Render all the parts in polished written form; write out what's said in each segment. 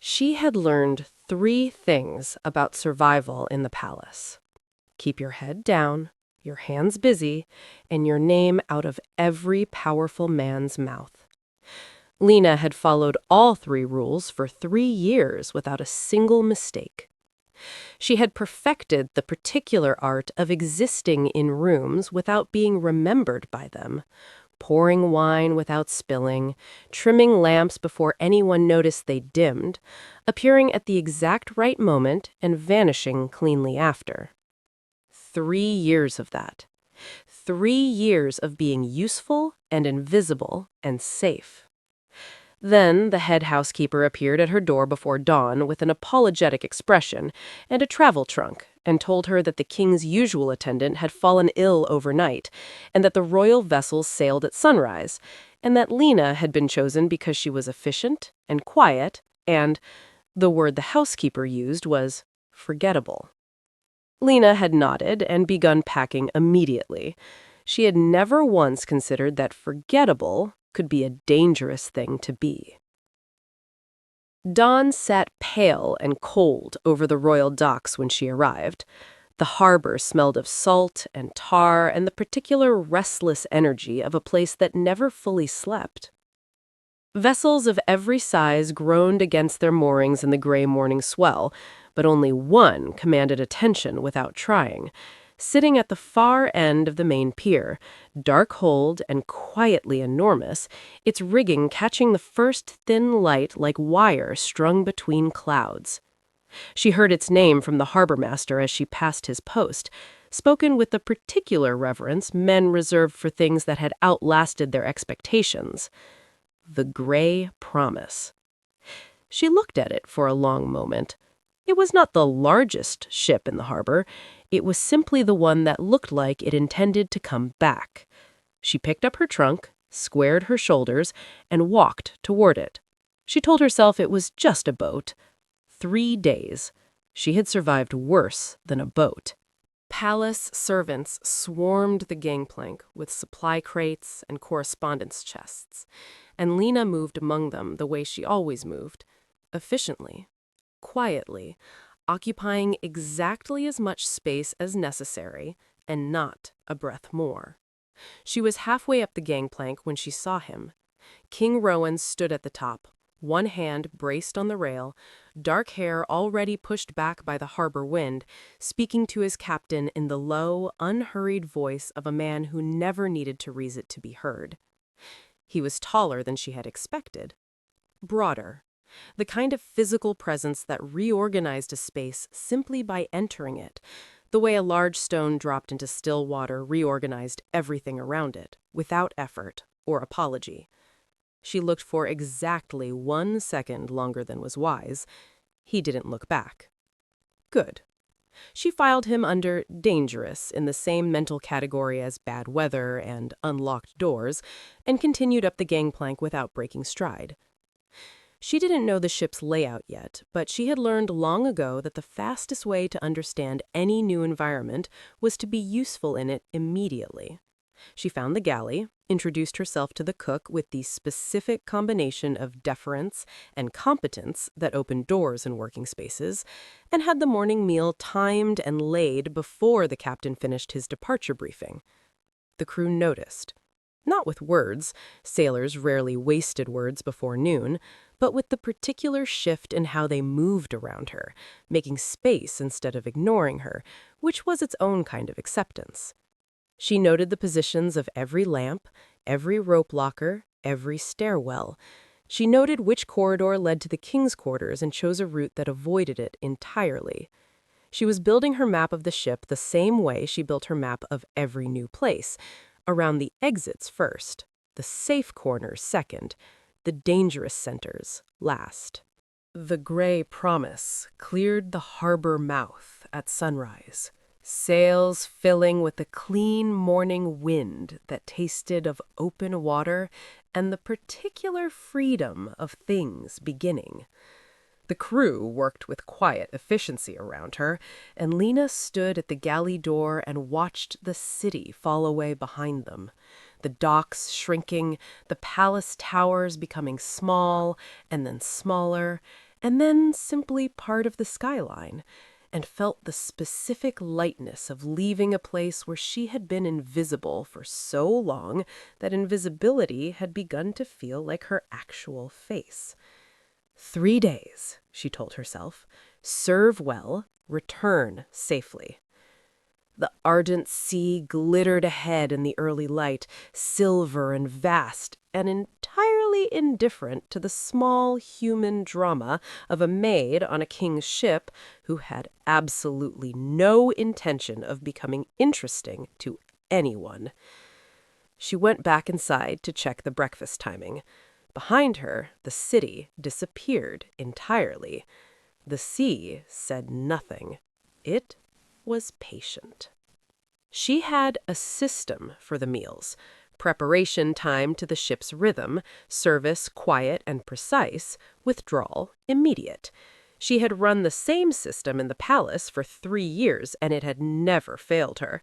She had learned three things about survival in the palace. Keep your head down, your hands busy, and your name out of every powerful man's mouth. Lena had followed all three rules for 3 years without a single mistake. She had perfected the particular art of existing in rooms without being remembered by them, pouring wine without spilling, trimming lamps before anyone noticed they dimmed, appearing at the exact right moment and vanishing cleanly after. 3 years of that. 3 years of being useful and invisible and safe. Then the head housekeeper appeared at her door before dawn with an apologetic expression and a travel trunk, and told her that the king's usual attendant had fallen ill overnight, and that the royal vessels sailed at sunrise, and that Lena had been chosen because she was efficient and quiet and, the word the housekeeper used was, forgettable. Lena had nodded and begun packing immediately. She had never once considered that forgettable could be a dangerous thing to be. Dawn sat pale and cold over the royal docks when she arrived. The harbor smelled of salt and tar and the particular restless energy of a place that never fully slept. Vessels of every size groaned against their moorings in the gray morning swell, but only one commanded attention without trying. Sitting at the far end of the main pier, dark-holed and quietly enormous, its rigging catching the first thin light like wire strung between clouds. She heard its name from the harbor-master as she passed his post, spoken with the particular reverence men reserved for things that had outlasted their expectations. The Gray Promise. She looked at it for a long moment. It was not the largest ship in the harbor. It was simply the one that looked like it intended to come back. She picked up her trunk, squared her shoulders, and walked toward it. She told herself it was just a boat. 3 days. She had survived worse than a boat. Palace servants swarmed the gangplank with supply crates and correspondence chests, and Lena moved among them the way she always moved, efficiently, quietly, occupying exactly as much space as necessary and not a breath more. She was halfway up the gangplank when she saw him. King Rowan stood at the top, one hand braced on the rail, dark hair already pushed back by the harbor wind, speaking to his captain in the low, unhurried voice of a man who never needed to raise it to be heard. He was taller than she had expected, broader, the kind of physical presence that reorganized a space simply by entering it, the way a large stone dropped into still water reorganized everything around it, without effort or apology. She looked for exactly 1 second longer than was wise. He didn't look back. Good. She filed him under dangerous in the same mental category as bad weather and unlocked doors, and continued up the gangplank without breaking stride. She didn't know the ship's layout yet, but she had learned long ago that the fastest way to understand any new environment was to be useful in it immediately. She found the galley, introduced herself to the cook with the specific combination of deference and competence that opened doors in working spaces, and had the morning meal timed and laid before the captain finished his departure briefing. The crew noticed. Not with words, sailors rarely wasted words before noon, but with the particular shift in how they moved around her, making space instead of ignoring her, which was its own kind of acceptance. She noted the positions of every lamp, every rope locker, every stairwell. She noted which corridor led to the king's quarters and chose a route that avoided it entirely. She was building her map of the ship the same way she built her map of every new place, around the exits first, the safe corners second, the dangerous centers last. The Gray Promise cleared the harbor mouth at sunrise, sails filling with the clean morning wind that tasted of open water and the particular freedom of things beginning. The crew worked with quiet efficiency around her, and Lena stood at the galley door and watched the city fall away behind them. The docks shrinking, the palace towers becoming small and then smaller, and then simply part of the skyline, and felt the specific lightness of leaving a place where she had been invisible for so long that invisibility had begun to feel like her actual face. 3 days, she told herself. Serve well, return safely. The ardent sea glittered ahead in the early light, silver and vast, and entirely indifferent to the small human drama of a maid on a king's ship who had absolutely no intention of becoming interesting to anyone. She went back inside to check the breakfast timing. Behind her, the city disappeared entirely. The sea said nothing. It was patient. She had a system for the meals. Preparation time to the ship's rhythm, service quiet and precise, withdrawal immediate. She had run the same system in the palace for 3 years, and it had never failed her.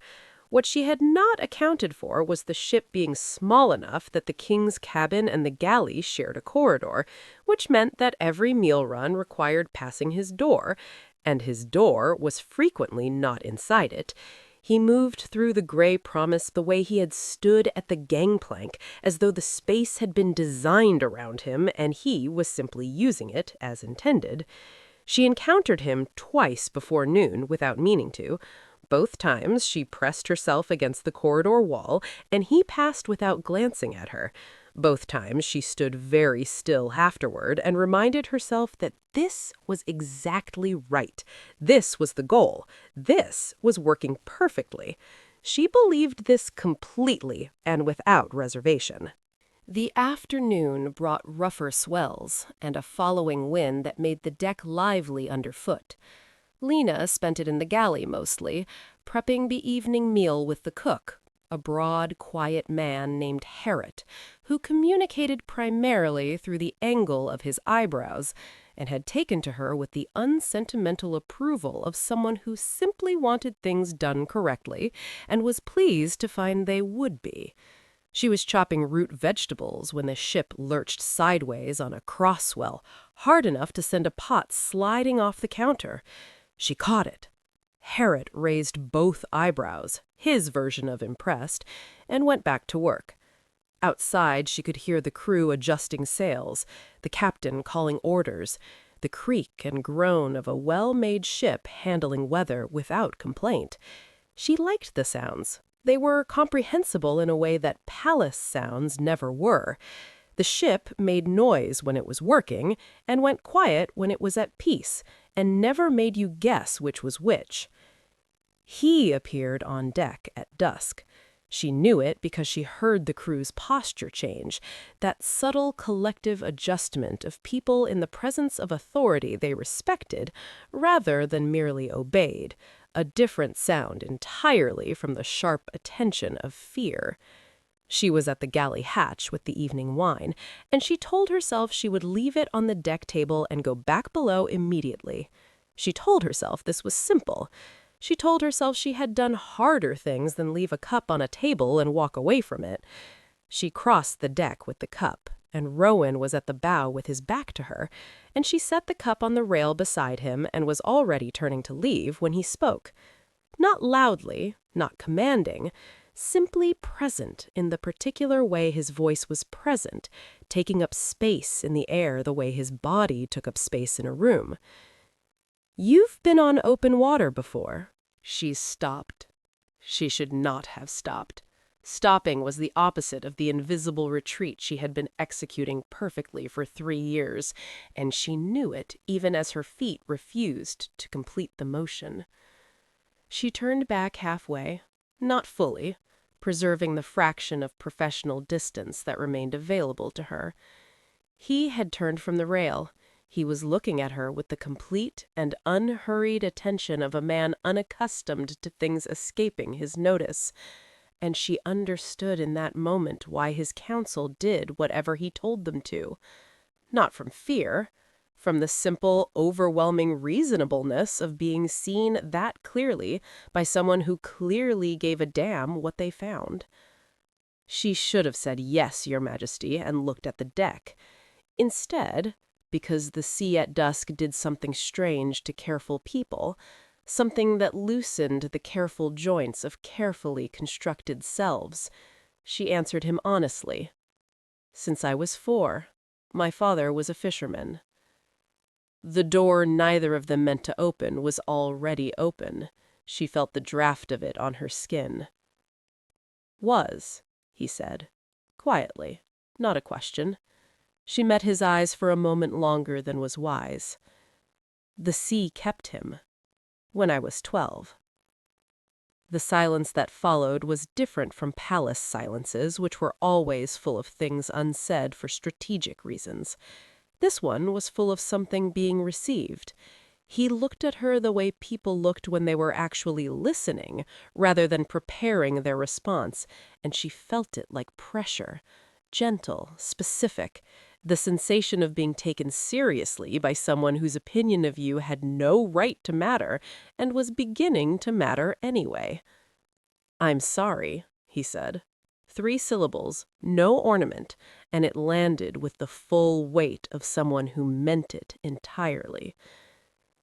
What she had not accounted for was the ship being small enough that the king's cabin and the galley shared a corridor, which meant that every meal run required passing his door, and his door was frequently not inside it. He moved through the gray promise the way he had stood at the gangplank, as though the space had been designed around him and he was simply using it as intended. She encountered him twice before noon without meaning to. Both times she pressed herself against the corridor wall, and he passed without glancing at her. Both times she stood very still afterward and reminded herself that this was exactly right. This was the goal. This was working perfectly. She believed this completely and without reservation. The afternoon brought rougher swells and a following wind that made the deck lively underfoot. Lena spent it in the galley mostly, prepping the evening meal with the cook, a broad, quiet man named Harriet, who communicated primarily through the angle of his eyebrows, and had taken to her with the unsentimental approval of someone who simply wanted things done correctly and was pleased to find they would be. She was chopping root vegetables when the ship lurched sideways on a crosswell, hard enough to send a pot sliding off the counter. She caught it. Harriet raised both eyebrows, his version of impressed, and went back to work. Outside, she could hear the crew adjusting sails, the captain calling orders, the creak and groan of a well-made ship handling weather without complaint. She liked the sounds. They were comprehensible in a way that palace sounds never were. The ship made noise when it was working and went quiet when it was at peace, and never made you guess which was which. He appeared on deck at dusk. She knew it because she heard the crew's posture change, that subtle collective adjustment of people in the presence of authority they respected rather than merely obeyed, a different sound entirely from the sharp attention of fear. She was at the galley hatch with the evening wine, and she told herself she would leave it on the deck table and go back below immediately. She told herself this was simple. She told herself she had done harder things than leave a cup on a table and walk away from it. She crossed the deck with the cup, and Rowan was at the bow with his back to her, and she set the cup on the rail beside him and was already turning to leave when he spoke. Not loudly, not commanding, simply present in the particular way his voice was present, taking up space in the air the way his body took up space in a room. "You've been on open water before." She stopped. She should not have stopped. Stopping was the opposite of the invisible retreat she had been executing perfectly for 3 years, and she knew it even as her feet refused to complete the motion. She turned back halfway, not fully, preserving the fraction of professional distance that remained available to her. He had turned from the rail. He was looking at her with the complete and unhurried attention of a man unaccustomed to things escaping his notice, and she understood in that moment why his counsel did whatever he told them to. Not from fear, from the simple, overwhelming reasonableness of being seen that clearly by someone who clearly gave a damn what they found. She should have said, "Yes, Your Majesty," and looked at the deck. Instead, because the sea at dusk did something strange to careful people, something that loosened the careful joints of carefully constructed selves. She answered him honestly. Since I was 4. My father was a fisherman. The door neither of them meant to open was already open. She felt the draft of it on her skin. Was, he said, quietly, not a question. She met his eyes for a moment longer than was wise. The sea kept him. When I was 12. The silence that followed was different from palace silences, which were always full of things unsaid for strategic reasons. This one was full of something being received. He looked at her the way people looked when they were actually listening, rather than preparing their response, and she felt it like pressure, gentle, specific, the sensation of being taken seriously by someone whose opinion of you had no right to matter and was beginning to matter anyway. I'm sorry, he said. 3 syllables, no ornament, and it landed with the full weight of someone who meant it entirely.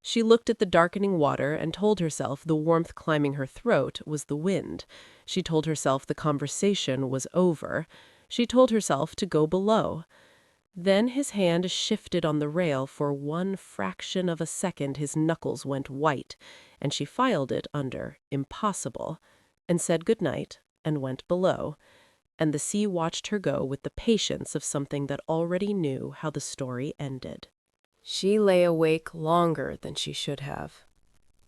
She looked at the darkening water and told herself the warmth climbing her throat was the wind. She told herself the conversation was over. She told herself to go below. Then his hand shifted on the rail for one fraction of a second. His knuckles went white, and she filed it under impossible, and said good night and went below. And the sea watched her go with the patience of something that already knew how the story ended. She lay awake longer than she should have.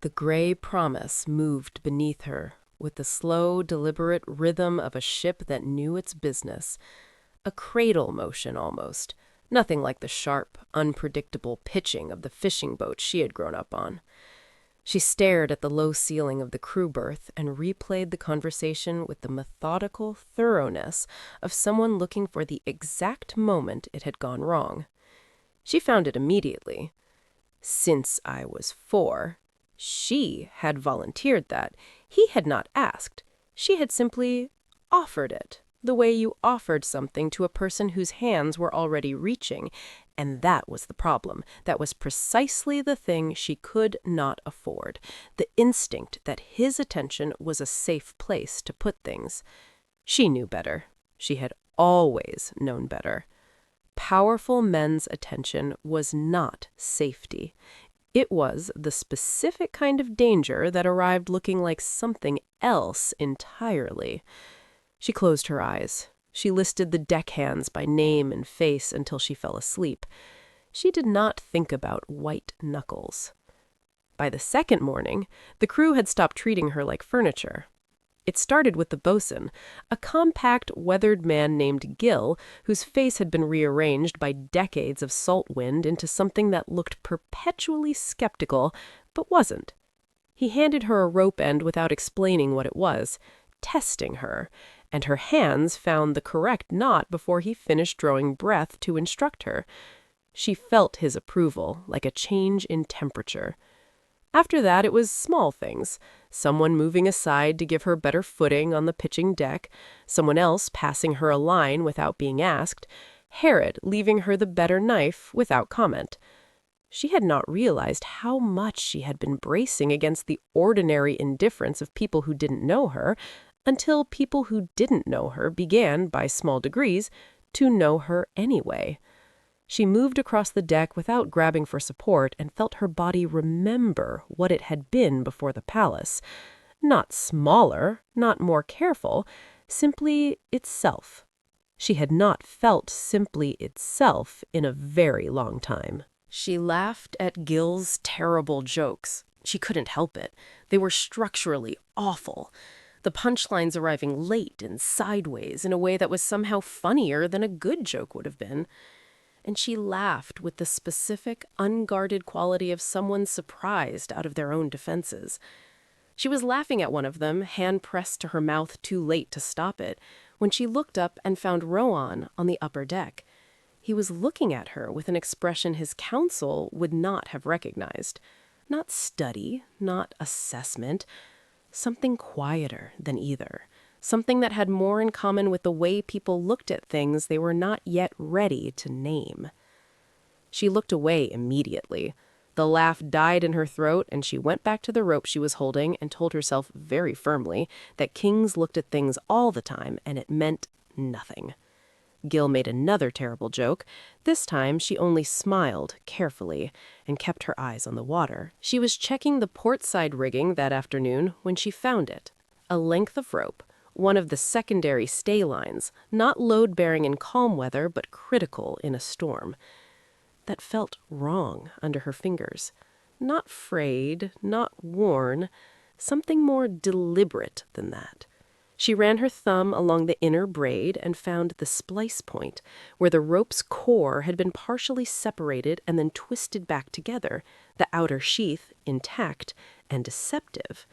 The gray promise moved beneath her with the slow, deliberate rhythm of a ship that knew its business. A cradle motion almost, nothing like the sharp, unpredictable pitching of the fishing boat she had grown up on. She stared at the low ceiling of the crew berth and replayed the conversation with the methodical thoroughness of someone looking for the exact moment it had gone wrong. She found it immediately. Since I was 4, she had volunteered that. He had not asked. She had simply offered it, the way you offered something to a person whose hands were already reaching. And that was the problem. That was precisely the thing she could not afford. The instinct that his attention was a safe place to put things. She knew better. She had always known better. Powerful men's attention was not safety. It was the specific kind of danger that arrived looking like something else entirely. She closed her eyes. She listed the deckhands by name and face until she fell asleep. She did not think about white knuckles. By the second morning, the crew had stopped treating her like furniture. It started with the bosun, a compact, weathered man named Gil, whose face had been rearranged by decades of salt wind into something that looked perpetually skeptical, but wasn't. He handed her a rope end without explaining what it was, testing her, and her hands found the correct knot before he finished drawing breath to instruct her. She felt his approval, like a change in temperature. After that, it was small things. Someone moving aside to give her better footing on the pitching deck, someone else passing her a line without being asked, Herod leaving her the better knife without comment. She had not realized how much she had been bracing against the ordinary indifference of people who didn't know her, until people who didn't know her began, by small degrees, to know her anyway. She moved across the deck without grabbing for support and felt her body remember what it had been before the palace. Not smaller, not more careful, simply itself. She had not felt simply itself in a very long time. She laughed at Gil's terrible jokes. She couldn't help it. They were structurally awful. The punchlines arriving late and sideways in a way that was somehow funnier than a good joke would have been. And she laughed with the specific, unguarded quality of someone surprised out of their own defenses. She was laughing at one of them, hand pressed to her mouth too late to stop it, when she looked up and found Rowan on the upper deck. He was looking at her with an expression his counsel would not have recognized. Not study, not assessment, something quieter than either. Something that had more in common with the way people looked at things they were not yet ready to name. She looked away immediately. The laugh died in her throat, and she went back to the rope she was holding and told herself very firmly that kings looked at things all the time, and it meant nothing. Gil made another terrible joke. This time she only smiled carefully and kept her eyes on the water. She was checking the port side rigging that afternoon when she found it. A length of rope, one of the secondary stay lines, not load-bearing in calm weather but critical in a storm. That felt wrong under her fingers. Not frayed, not worn, something more deliberate than that. She ran her thumb along the inner braid and found the splice point, where the rope's core had been partially separated and then twisted back together, the outer sheath intact and deceptive.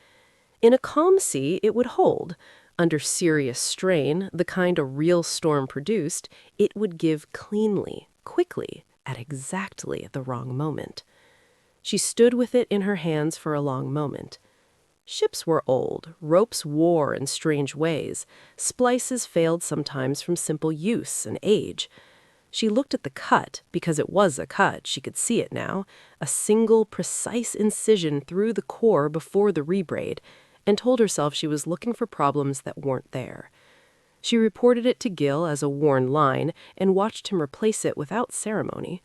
In a calm sea, it would hold. Under serious strain, the kind a real storm produced, it would give cleanly, quickly, at exactly the wrong moment. She stood with it in her hands for a long moment. Ships were old, ropes wore in strange ways, splices failed sometimes from simple use and age. She looked at the cut, because it was a cut, she could see it now, a single precise incision through the core before the rebraid, and told herself she was looking for problems that weren't there. She reported it to Gil as a worn line and watched him replace it without ceremony.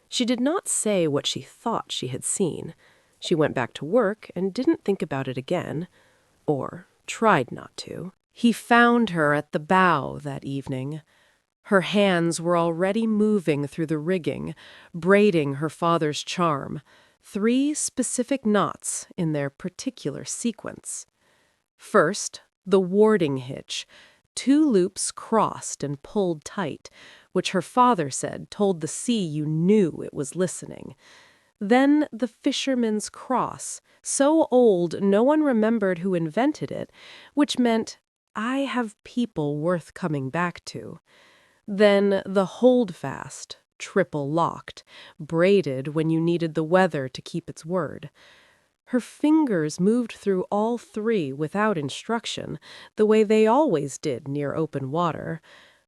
She did not say what she thought she had seen. She went back to work and didn't think about it again, or tried not to. He found her at the bow that evening. Her hands were already moving through the rigging, braiding her father's charm, 3 specific knots in their particular sequence. First, the warding hitch, 2 loops crossed and pulled tight, which her father said told the sea you knew it was listening. Then the fisherman's cross, so old no one remembered who invented it, which meant, I have people worth coming back to. Then the holdfast, triple locked, braided when you needed the weather to keep its word. Her fingers moved through all 3 without instruction, the way they always did near open water.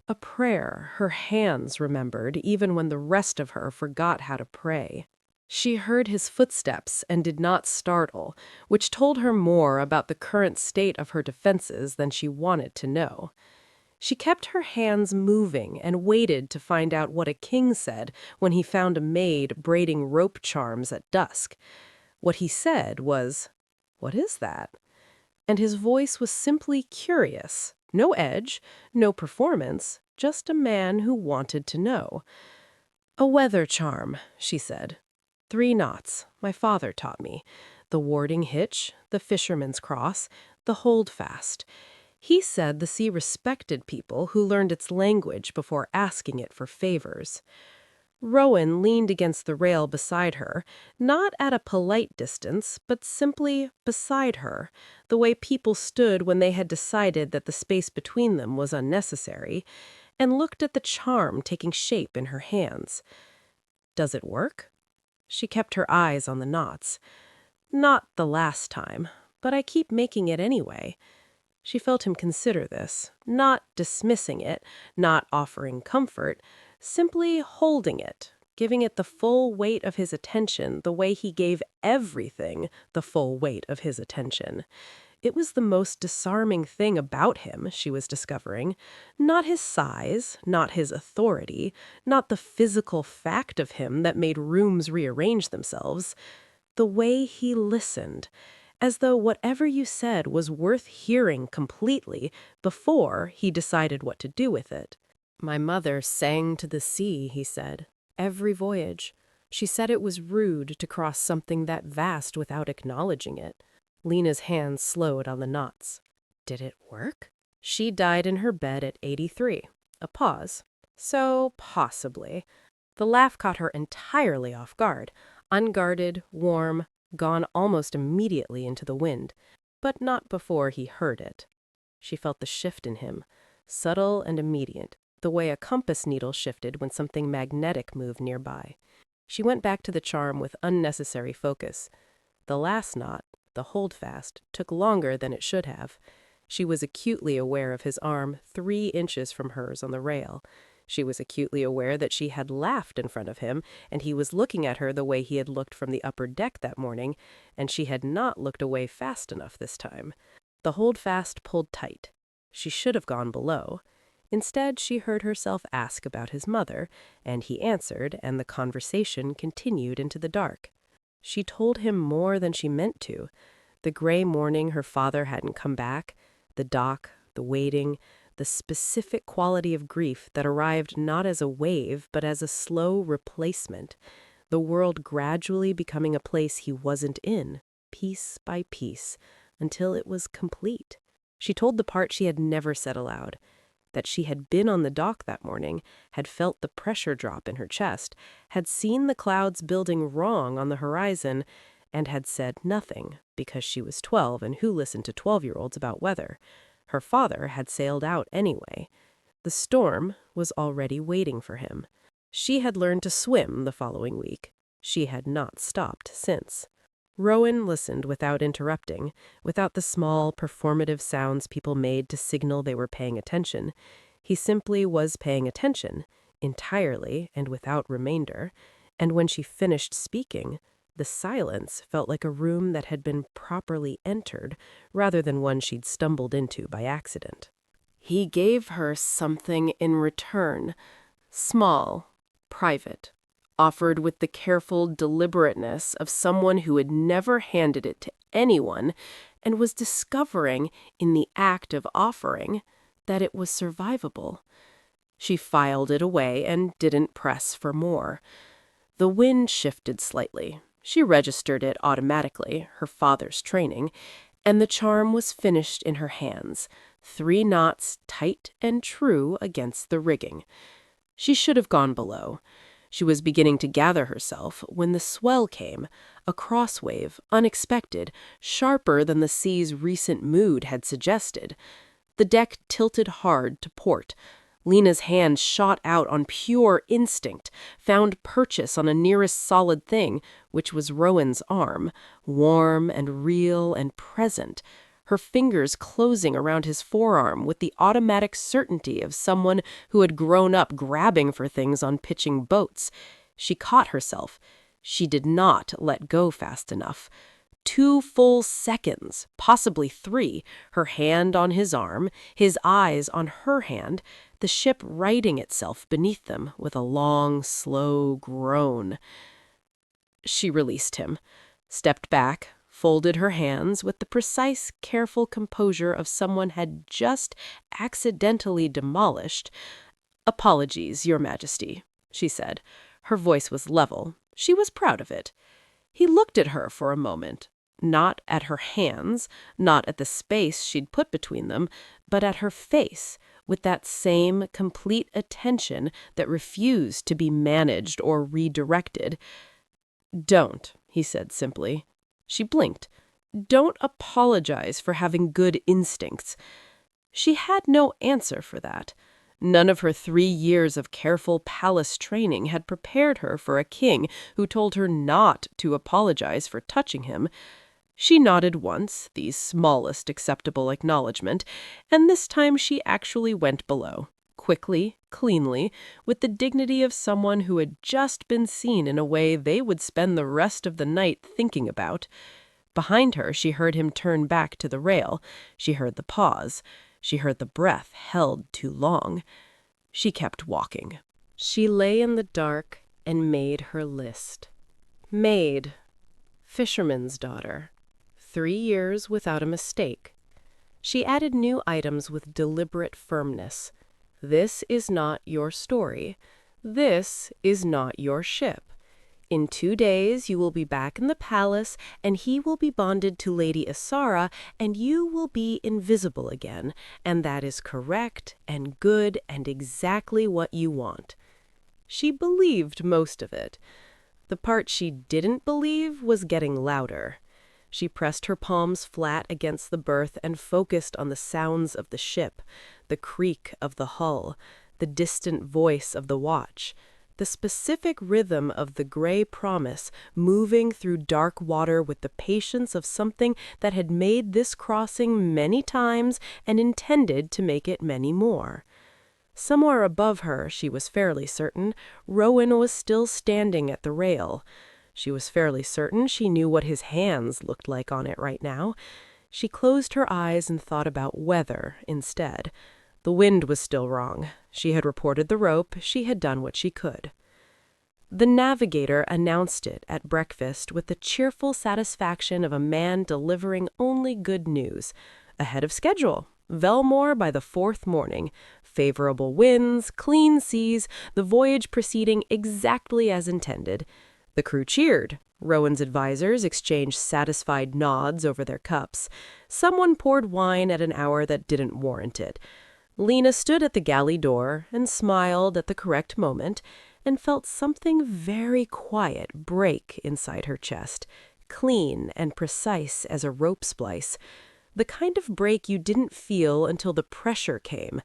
A prayer her hands remembered even when the rest of her forgot how to pray. She heard his footsteps and did not startle, which told her more about the current state of her defenses than she wanted to know. She kept her hands moving and waited to find out what a king said when he found a maid braiding rope charms at dusk. What he said was, "What is that?" And his voice was simply curious. No edge, no performance, just a man who wanted to know. "A weather charm," she said. 3 knots, my father taught me. The warding hitch, the fisherman's cross, the holdfast. He said the sea respected people who learned its language before asking it for favors. Rowan leaned against the rail beside her, not at a polite distance, but simply beside her, the way people stood when they had decided that the space between them was unnecessary, and looked at the charm taking shape in her hands. Does it work? She kept her eyes on the knots. Not the last time, but I keep making it anyway. She felt him consider this, not dismissing it, not offering comfort, simply holding it, giving it the full weight of his attention the way he gave everything the full weight of his attention. It was the most disarming thing about him, she was discovering. Not his size, not his authority, not the physical fact of him that made rooms rearrange themselves. The way he listened, as though whatever you said was worth hearing completely before he decided what to do with it. My mother sang to the sea, he said, every voyage. She said it was rude to cross something that vast without acknowledging it. Lena's hands slowed on the knots. Did it work? She died in her bed at 83. A pause. So, possibly. The laugh caught her entirely off guard. Unguarded, warm, gone almost immediately into the wind. But not before he heard it. She felt the shift in him, subtle and immediate, the way a compass needle shifted when something magnetic moved nearby. She went back to the charm with unnecessary focus. The last knot, the holdfast, took longer than it should have. She was acutely aware of his arm 3 inches from hers on the rail. She was acutely aware that she had laughed in front of him, and he was looking at her the way he had looked from the upper deck that morning, and she had not looked away fast enough this time. The holdfast pulled tight. She should have gone below. Instead, she heard herself ask about his mother, and he answered, and the conversation continued into the dark. She told him more than she meant to. The gray morning her father hadn't come back, the dock, the waiting, the specific quality of grief that arrived not as a wave but as a slow replacement, the world gradually becoming a place he wasn't in, piece by piece, until it was complete. She told the part she had never said aloud, that she had been on the dock that morning, had felt the pressure drop in her chest, had seen the clouds building wrong on the horizon, and had said nothing, because she was 12 and who listened to 12-year-olds about weather? Her father had sailed out anyway. The storm was already waiting for him. She had learned to swim the following week. She had not stopped since. Rowan listened without interrupting, without the small, performative sounds people made to signal they were paying attention. He simply was paying attention, entirely and without remainder, and when she finished speaking, the silence felt like a room that had been properly entered, rather than one she'd stumbled into by accident. He gave her something in return, small, private, offered with the careful deliberateness of someone who had never handed it to anyone and was discovering, in the act of offering, that it was survivable. She filed it away and didn't press for more. The wind shifted slightly. She registered it automatically, her father's training, and the charm was finished in her hands, 3 knots tight and true against the rigging. She should have gone below. She was beginning to gather herself when the swell came, a crosswave, unexpected, sharper than the sea's recent mood had suggested. The deck tilted hard to port. Lena's hand shot out on pure instinct, found purchase on a nearest solid thing, which was Rowan's arm, warm and real and present, her fingers closing around his forearm with the automatic certainty of someone who had grown up grabbing for things on pitching boats. She caught herself. She did not let go fast enough. 2 full seconds, possibly 3, her hand on his arm, his eyes on her hand, the ship righting itself beneath them with a long, slow groan. She released him, stepped back, folded her hands with the precise, careful composure of someone had just accidentally demolished. "Apologies, Your Majesty," she said. Her voice was level. She was proud of it. He looked at her for a moment, not at her hands, not at the space she'd put between them, but at her face, with that same complete attention that refused to be managed or redirected. "Don't," he said simply. She blinked. "Don't apologize for having good instincts." She had no answer for that. None of her 3 years of careful palace training had prepared her for a king who told her not to apologize for touching him. She nodded once, the smallest acceptable acknowledgement, and this time she actually went below, quickly, cleanly, with the dignity of someone who had just been seen in a way they would spend the rest of the night thinking about. Behind her, she heard him turn back to the rail. She heard the pause. She heard the breath held too long. She kept walking. She lay in the dark and made her list. Maid, fisherman's daughter, 3 years without a mistake. She added new items with deliberate firmness. This is not your story. This is not your ship. In 2 days you will be back in the palace, and he will be bonded to Lady Isara, and you will be invisible again, and that is correct and good and exactly what you want. She believed most of it. The part she didn't believe was getting louder. She pressed her palms flat against the berth and focused on the sounds of the ship, the creak of the hull, the distant voice of the watch, the specific rhythm of the gray promise moving through dark water with the patience of something that had made this crossing many times and intended to make it many more. Somewhere above her, she was fairly certain, Rowan was still standing at the rail. She was fairly certain she knew what his hands looked like on it right now. She closed her eyes and thought about weather instead. The wind was still wrong. She had reported the rope. She had done what she could. The navigator announced it at breakfast with the cheerful satisfaction of a man delivering only good news. Ahead of schedule. Velmore by the 4th morning. Favorable winds, clean seas, the voyage proceeding exactly as intended. The crew cheered. Rowan's advisors exchanged satisfied nods over their cups. Someone poured wine at an hour that didn't warrant it. Lena stood at the galley door and smiled at the correct moment and felt something very quiet break inside her chest, clean and precise as a rope splice. The kind of break you didn't feel until the pressure came.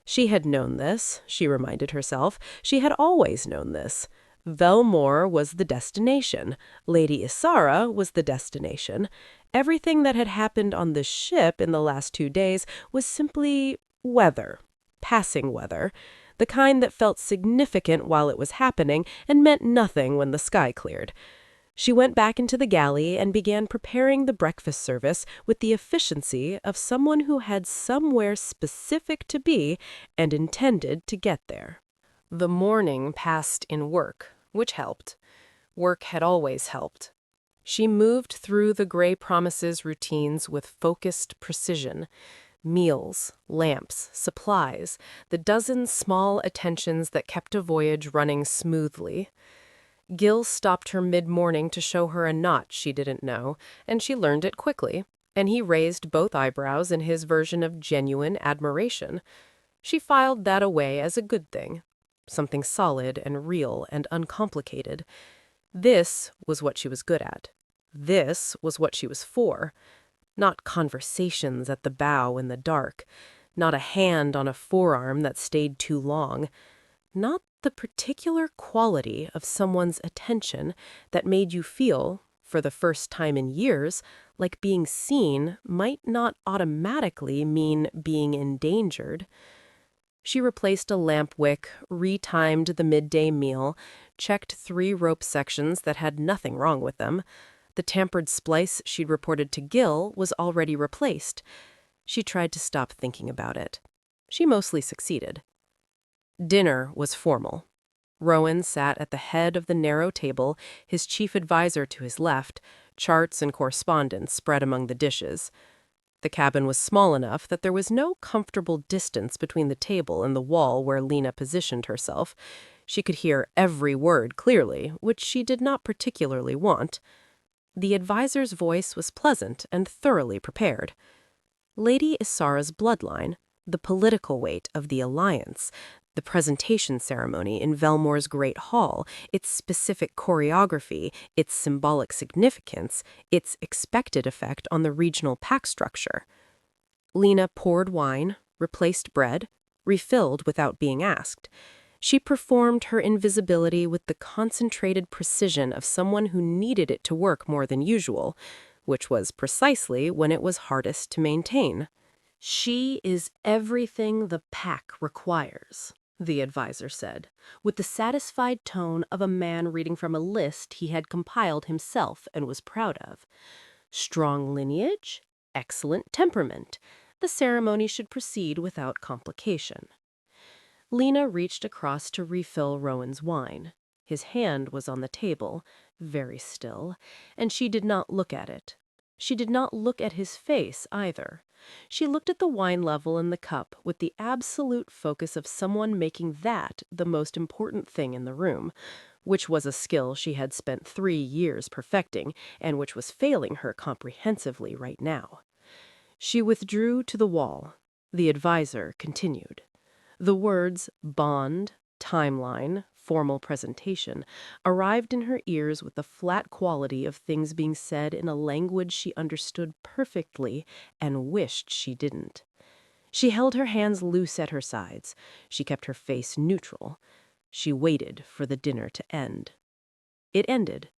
She had known this, she reminded herself. She had always known this. Velmore was the destination. Lady Isara was the destination. Everything that had happened on the ship in the last 2 days was simply weather, passing weather, the kind that felt significant while it was happening and meant nothing when the sky cleared. She went back into the galley and began preparing the breakfast service with the efficiency of someone who had somewhere specific to be and intended to get there. The morning passed in work, which helped. Work had always helped. She moved through the Gray Promises routines with focused precision. Meals, lamps, supplies, the dozen small attentions that kept a voyage running smoothly. Gil stopped her mid-morning to show her a knot she didn't know, and she learned it quickly, and he raised both eyebrows in his version of genuine admiration. She filed that away as a good thing, something solid and real and uncomplicated. This was what she was good at. This was what she was for. Not conversations at the bow in the dark. Not a hand on a forearm that stayed too long. Not the particular quality of someone's attention that made you feel, for the first time in years, like being seen might not automatically mean being endangered. She replaced a lamp wick, retimed the midday meal, checked 3 rope sections that had nothing wrong with them. The tampered splice she'd reported to Gil was already replaced. She tried to stop thinking about it. She mostly succeeded. Dinner was formal. Rowan sat at the head of the narrow table, his chief advisor to his left, charts and correspondence spread among the dishes. The cabin was small enough that there was no comfortable distance between the table and the wall where Lena positioned herself. She could hear every word clearly, which she did not particularly want. The advisor's voice was pleasant and thoroughly prepared. Lady Isara's bloodline, the political weight of the alliance, the presentation ceremony in Velmore's Great Hall, its specific choreography, its symbolic significance, its expected effect on the regional pack structure. Lena poured wine, replaced bread, refilled without being asked. She performed her invisibility with the concentrated precision of someone who needed it to work more than usual, which was precisely when it was hardest to maintain. "She is everything the pack requires," the advisor said, with the satisfied tone of a man reading from a list he had compiled himself and was proud of. "Strong lineage, excellent temperament. The ceremony should proceed without complication." Lena reached across to refill Rowan's wine. His hand was on the table, very still, and she did not look at it. She did not look at his face either. She looked at the wine level in the cup with the absolute focus of someone making that the most important thing in the room, which was a skill she had spent 3 years perfecting and which was failing her comprehensively right now. She withdrew to the wall. The advisor continued. The words bond, timeline, formal presentation arrived in her ears with the flat quality of things being said in a language she understood perfectly and wished she didn't. She held her hands loose at her sides. She kept her face neutral. She waited for the dinner to end. It ended.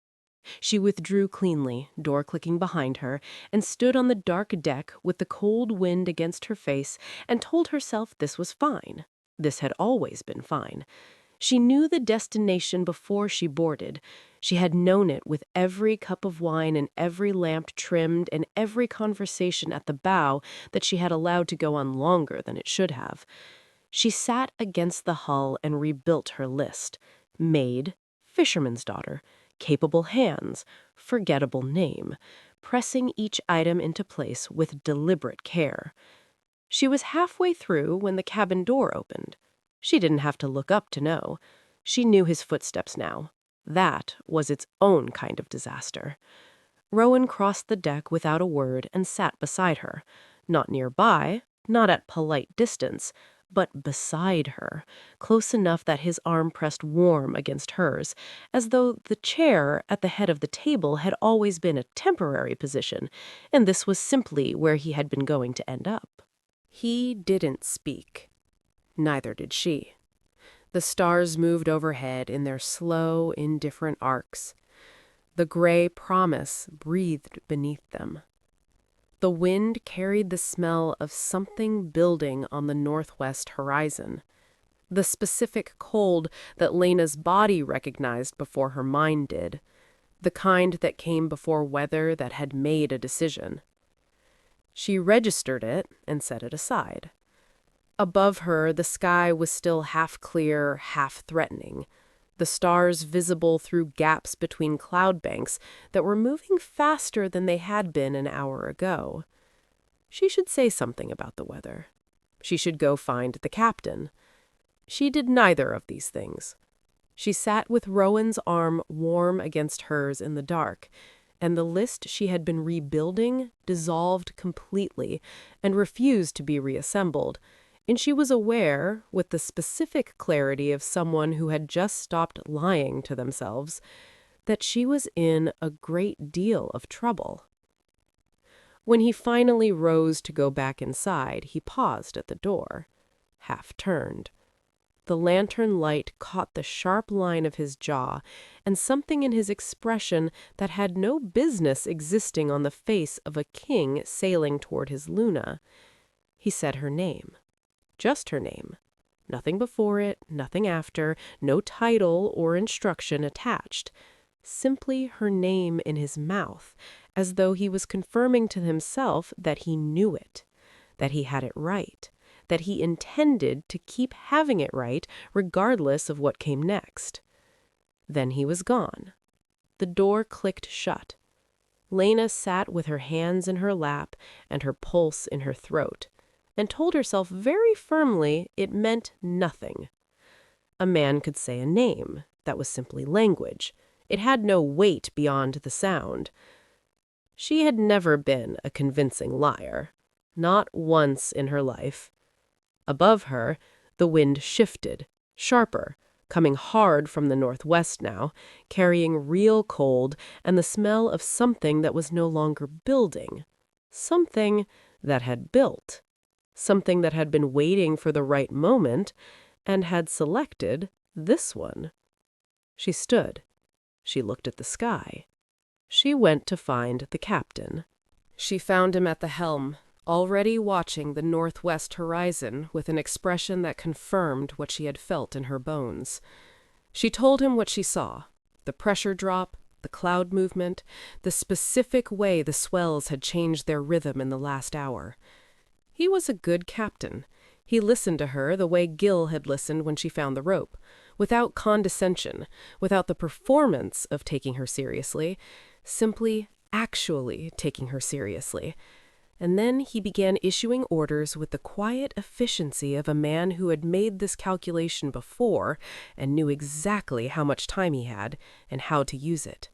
She withdrew cleanly, door clicking behind her, and stood on the dark deck with the cold wind against her face and told herself this was fine. This had always been fine. She knew the destination before she boarded. She had known it with every cup of wine and every lamp trimmed and every conversation at the bow that she had allowed to go on longer than it should have. She sat against the hull and rebuilt her list. Maid, fisherman's daughter, capable hands, forgettable name, pressing each item into place with deliberate care. She was halfway through when the cabin door opened. She didn't have to look up to know. She knew his footsteps now. That was its own kind of disaster. Rowan crossed the deck without a word and sat beside her. Not nearby, not at polite distance, but beside her, close enough that his arm pressed warm against hers, as though the chair at the head of the table had always been a temporary position, and this was simply where he had been going to end up. He didn't speak. Neither did she. The stars moved overhead in their slow, indifferent arcs. The gray promise breathed beneath them. The wind carried the smell of something building on the northwest horizon. The specific cold that Lena's body recognized before her mind did. The kind that came before weather that had made a decision. She registered it and set it aside. Above her, the sky was still half clear, half threatening, the stars visible through gaps between cloud banks that were moving faster than they had been an hour ago. She should say something about the weather. She should go find the captain. She did neither of these things. She sat with Rowan's arm warm against hers in the dark, and the list she had been rebuilding dissolved completely and refused to be reassembled. And she was aware, with the specific clarity of someone who had just stopped lying to themselves, that she was in a great deal of trouble. When he finally rose to go back inside, he paused at the door, half turned. The lantern light caught the sharp line of his jaw and something in his expression that had no business existing on the face of a king sailing toward his Luna. He said her name. Just her name. Nothing before it, nothing after, no title or instruction attached. Simply her name in his mouth, as though he was confirming to himself that he knew it, that he had it right, that he intended to keep having it right regardless of what came next. Then he was gone. The door clicked shut. Lena sat with her hands in her lap and her pulse in her throat, and told herself very firmly it meant nothing. A man could say a name. That was simply language. It had no weight beyond the sound. She had never been a convincing liar. Not once in her life. Above her, the wind shifted, sharper, coming hard from the northwest now, carrying real cold and the smell of something that was no longer building. Something that had built. Something that had been waiting for the right moment and had selected this one. She stood. She looked at the sky. She went to find the captain. She found him at the helm, already watching the northwest horizon with an expression that confirmed what she had felt in her bones. She told him what she saw, the pressure drop, the cloud movement, the specific way the swells had changed their rhythm in the last hour. He was a good captain. He listened to her the way Gil had listened when she found the rope, without condescension, without the performance of taking her seriously, simply actually taking her seriously. And then he began issuing orders with the quiet efficiency of a man who had made this calculation before and knew exactly how much time he had and how to use it.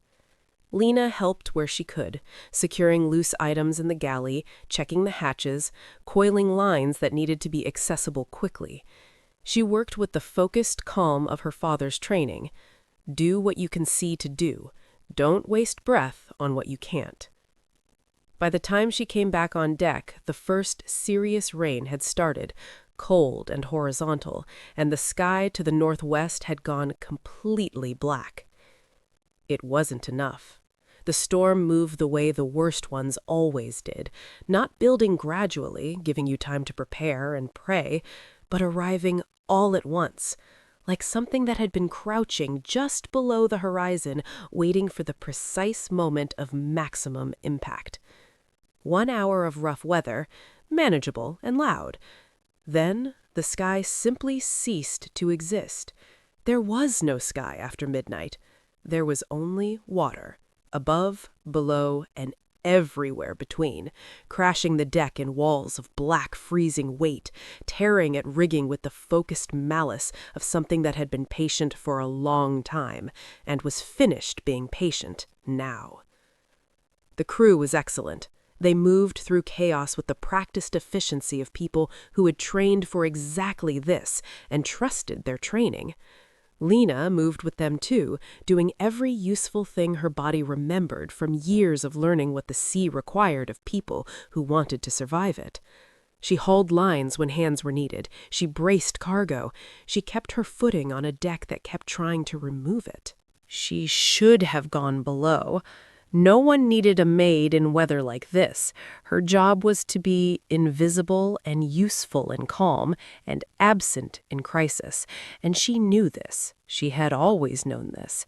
Lena helped where she could, securing loose items in the galley, checking the hatches, coiling lines that needed to be accessible quickly. She worked with the focused calm of her father's training. Do what you can see to do. Don't waste breath on what you can't. By the time she came back on deck, the first serious rain had started, cold and horizontal, and the sky to the northwest had gone completely black. It wasn't enough. The storm moved the way the worst ones always did, not building gradually, giving you time to prepare and pray, but arriving all at once, like something that had been crouching just below the horizon, waiting for the precise moment of maximum impact. 1 hour of rough weather, manageable and loud. Then the sky simply ceased to exist. There was no sky after midnight. There was only water, above, below, and everywhere between, crashing the deck in walls of black freezing weight, tearing at rigging with the focused malice of something that had been patient for a long time, and was finished being patient now. The crew was excellent. They moved through chaos with the practiced efficiency of people who had trained for exactly this and trusted their training. Lena moved with them too, doing every useful thing her body remembered from years of learning what the sea required of people who wanted to survive it. She hauled lines when hands were needed. She braced cargo. She kept her footing on a deck that kept trying to remove it. She should have gone below. No one needed a maid in weather like this. Her job was to be invisible and useful in calm and absent in crisis. And she knew this. She had always known this.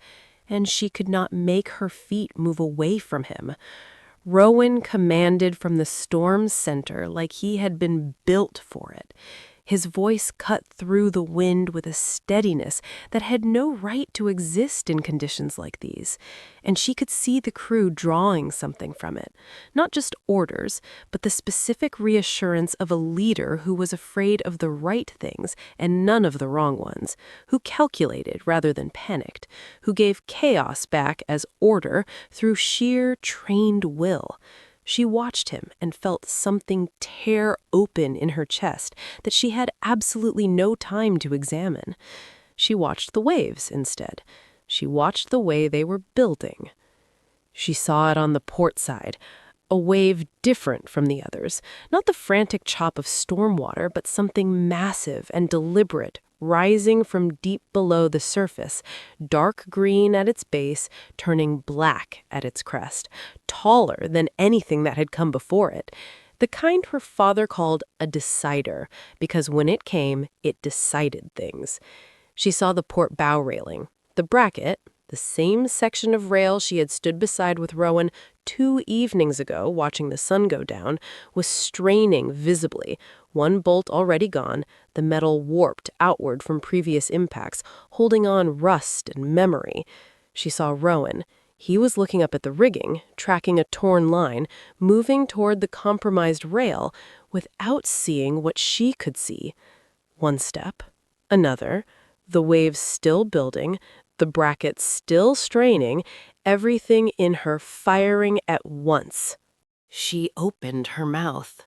And she could not make her feet move away from him. Rowan commanded from the storm's center like he had been built for it. His voice cut through the wind with a steadiness that had no right to exist in conditions like these, and she could see the crew drawing something from it, not just orders, but the specific reassurance of a leader who was afraid of the right things and none of the wrong ones, who calculated rather than panicked, who gave chaos back as order through sheer trained will. She watched him and felt something tear open in her chest that she had absolutely no time to examine. She watched the waves instead. She watched the way they were building. She saw it on the port side, a wave different from the others, not the frantic chop of storm water, but something massive and deliberate, rising from deep below the surface, dark green at its base, turning black at its crest, taller than anything that had come before it. The kind her father called a decider, because when it came, it decided things. She saw the port bow railing, the bracket, the same section of rail she had stood beside with Rowan 2 evenings ago watching the sun go down, was straining visibly, one bolt already gone, the metal warped outward from previous impacts, holding on rust and memory. She saw Rowan. He was looking up at the rigging, tracking a torn line, moving toward the compromised rail, without seeing what she could see. One step, another, the waves still building, the bracket still straining, everything in her firing at once. She opened her mouth.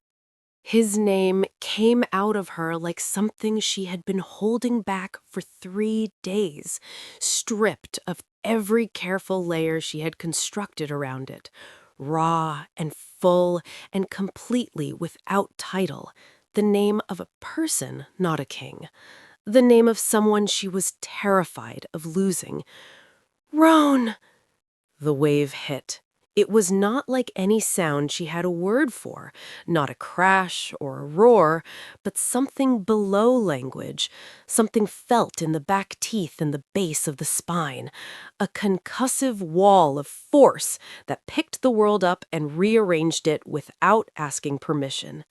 His name came out of her like something she had been holding back for 3 days, stripped of every careful layer she had constructed around it, raw and full and completely without title, the name of a person, not a king, the name of someone she was terrified of losing. Roan! The wave hit. It was not like any sound she had a word for, not a crash or a roar, but something below language, something felt in the back teeth and the base of the spine, a concussive wall of force that picked the world up and rearranged it without asking permission.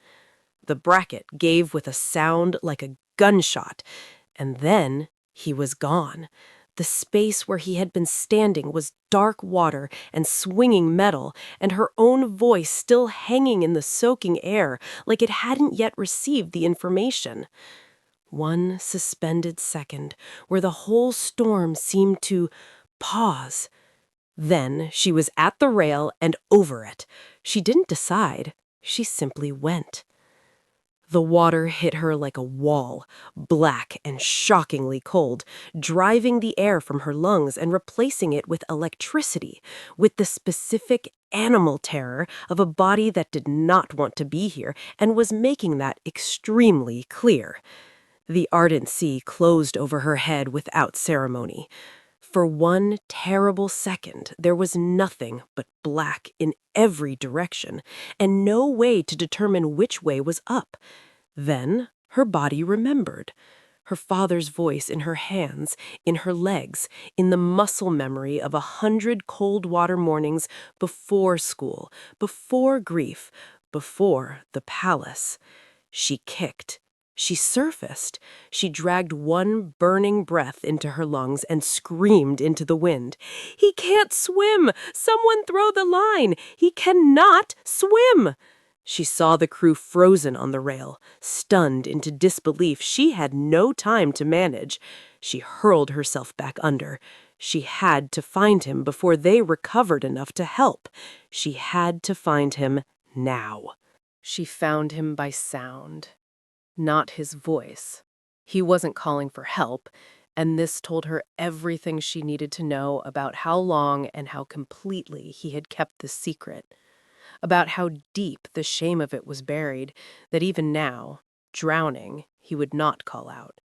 The bracket gave with a sound like a gunshot, and then he was gone. The space where he had been standing was dark water and swinging metal, and her own voice still hanging in the soaking air like it hadn't yet received the information. One suspended second where the whole storm seemed to pause. Then she was at the rail and over it. She didn't decide. She simply went. The water hit her like a wall, black and shockingly cold, driving the air from her lungs and replacing it with electricity, with the specific animal terror of a body that did not want to be here and was making that extremely clear. The Ardent Sea closed over her head without ceremony. For one terrible second, there was nothing but black in every direction, and no way to determine which way was up. Then her body remembered. Her father's voice in her hands, in her legs, in the muscle memory of 100 cold water mornings before school, before grief, before the palace. She kicked. She surfaced. She dragged one burning breath into her lungs and screamed into the wind. "He can't swim! Someone throw the line! He cannot swim!" She saw the crew frozen on the rail, stunned into disbelief. She had no time to manage. She hurled herself back under. She had to find him before they recovered enough to help. She had to find him now. She found him by sound, not his voice. He wasn't calling for help, and this told her everything she needed to know about how long and how completely he had kept the secret, about how deep the shame of it was buried, that even now, drowning, he would not call out.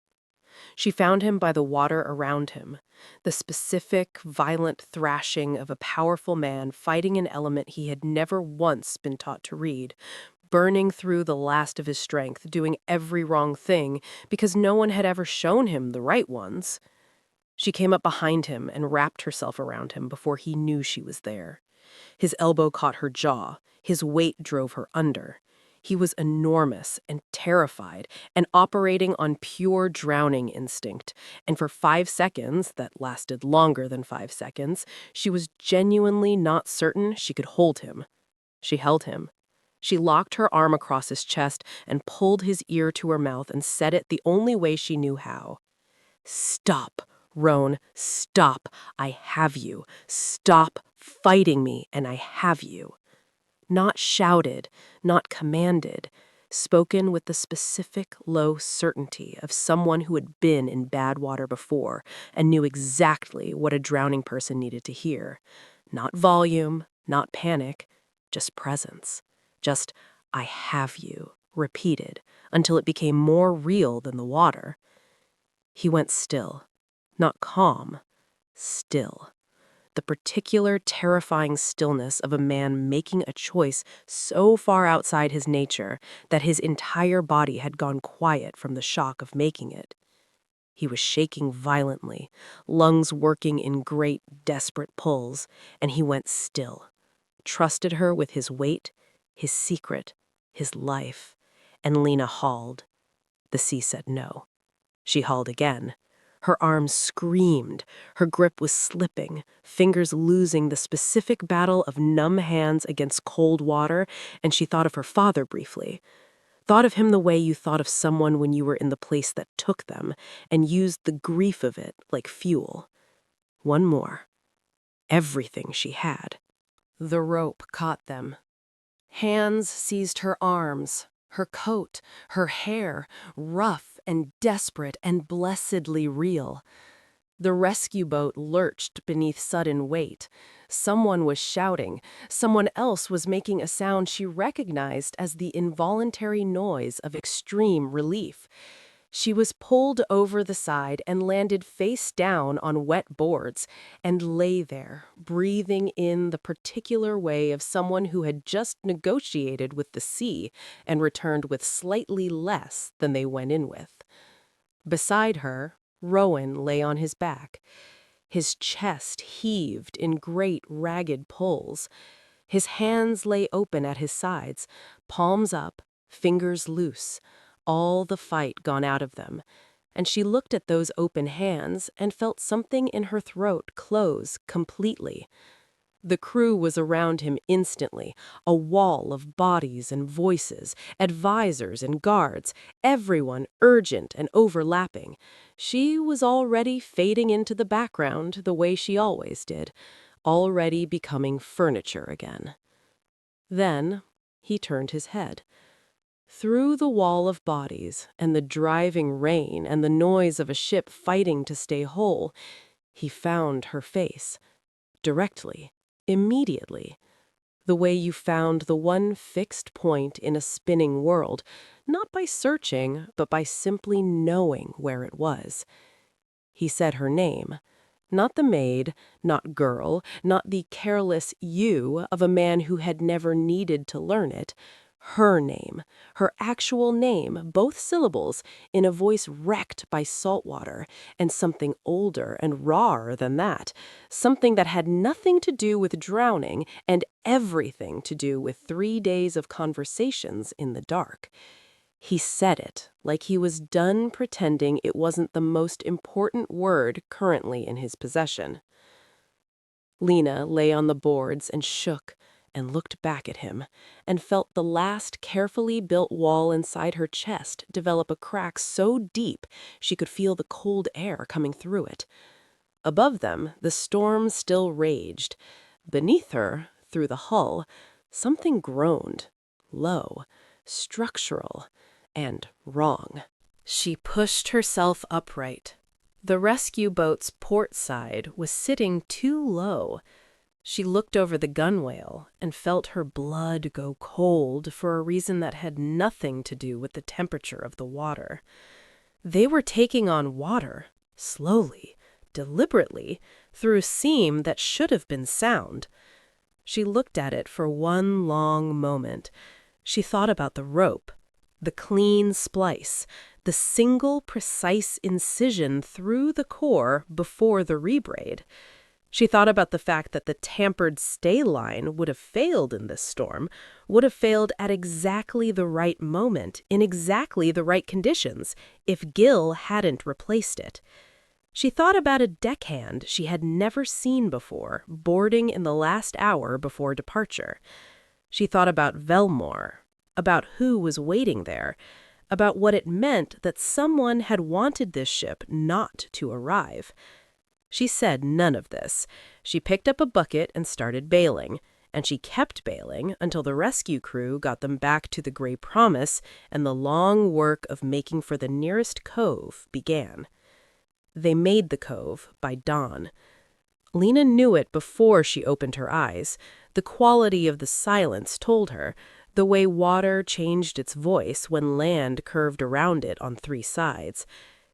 She found him by the water around him, the specific, violent thrashing of a powerful man fighting an element he had never once been taught to read, burning through the last of his strength, doing every wrong thing because no one had ever shown him the right ones. She came up behind him and wrapped herself around him before he knew she was there. His elbow caught her jaw. His weight drove her under. He was enormous and terrified and operating on pure drowning instinct. And for 5 seconds, that lasted longer than 5 seconds, she was genuinely not certain she could hold him. She held him. She locked her arm across his chest and pulled his ear to her mouth and said it the only way she knew how. "Stop, Roan, stop. I have you. Stop fighting me, and I have you." Not shouted, not commanded, spoken with the specific low certainty of someone who had been in bad water before and knew exactly what a drowning person needed to hear. Not volume, not panic, just presence. Just, "I have you," repeated until it became more real than the water. He went still, not calm, still. The particular terrifying stillness of a man making a choice so far outside his nature that his entire body had gone quiet from the shock of making it. He was shaking violently, lungs working in great, desperate pulls, and he went still, trusted her with his weight, his secret, his life, and Lena hauled. The sea said no. She hauled again. Her arms screamed. Her grip was slipping, fingers losing the specific battle of numb hands against cold water, and she thought of her father briefly. Thought of him the way you thought of someone when you were in the place that took them, and used the grief of it like fuel. One more. Everything she had. The rope caught them. Hands seized her arms, her coat, her hair, rough and desperate and blessedly real. The rescue boat lurched beneath sudden weight. Someone was shouting. Someone else was making a sound she recognized as the involuntary noise of extreme relief. She was pulled over the side and landed face down on wet boards and lay there, breathing in the particular way of someone who had just negotiated with the sea and returned with slightly less than they went in with. Beside her, Rowan lay on his back. His chest heaved in great ragged pulls. His hands lay open at his sides, palms up, fingers loose, all the fight gone out of them, and she looked at those open hands and felt something in her throat close completely. The crew was around him instantly, a wall of bodies and voices, advisors and guards, everyone urgent and overlapping. She was already fading into the background the way she always did, already becoming furniture again. Then he turned his head. Through the wall of bodies and the driving rain and the noise of a ship fighting to stay whole, he found her face. Directly, immediately. The way you found the one fixed point in a spinning world, not by searching, but by simply knowing where it was. He said her name. Not the maid, not girl, not the careless you of a man who had never needed to learn it. Her name, her actual name, both syllables, in a voice wrecked by salt water, and something older and rawer than that, something that had nothing to do with drowning and everything to do with 3 days of conversations in the dark. He said it like he was done pretending it wasn't the most important word currently in his possession. Lena lay on the boards and shook and looked back at him and felt the last carefully built wall inside her chest develop a crack so deep she could feel the cold air coming through it. Above them, the storm still raged. Beneath her, through the hull, something groaned, low, structural, and wrong. She pushed herself upright. The rescue boat's port side was sitting too low. She looked over the gunwale and felt her blood go cold for a reason that had nothing to do with the temperature of the water. They were taking on water, slowly, deliberately, through a seam that should have been sound. She looked at it for one long moment. She thought about the rope, the clean splice, the single precise incision through the core before the rebraid. She thought about the fact that the tampered stay line would have failed in this storm, would have failed at exactly the right moment, in exactly the right conditions, if Gil hadn't replaced it. She thought about a deckhand she had never seen before, boarding in the last hour before departure. She thought about Velmore, about who was waiting there, about what it meant that someone had wanted this ship not to arrive. She said none of this. She picked up a bucket and started bailing, and she kept bailing until the rescue crew got them back to the Gray Promise and the long work of making for the nearest cove began. They made the cove by dawn. Lena knew it before she opened her eyes. The quality of the silence told her, the way water changed its voice when land curved around it on 3 sides.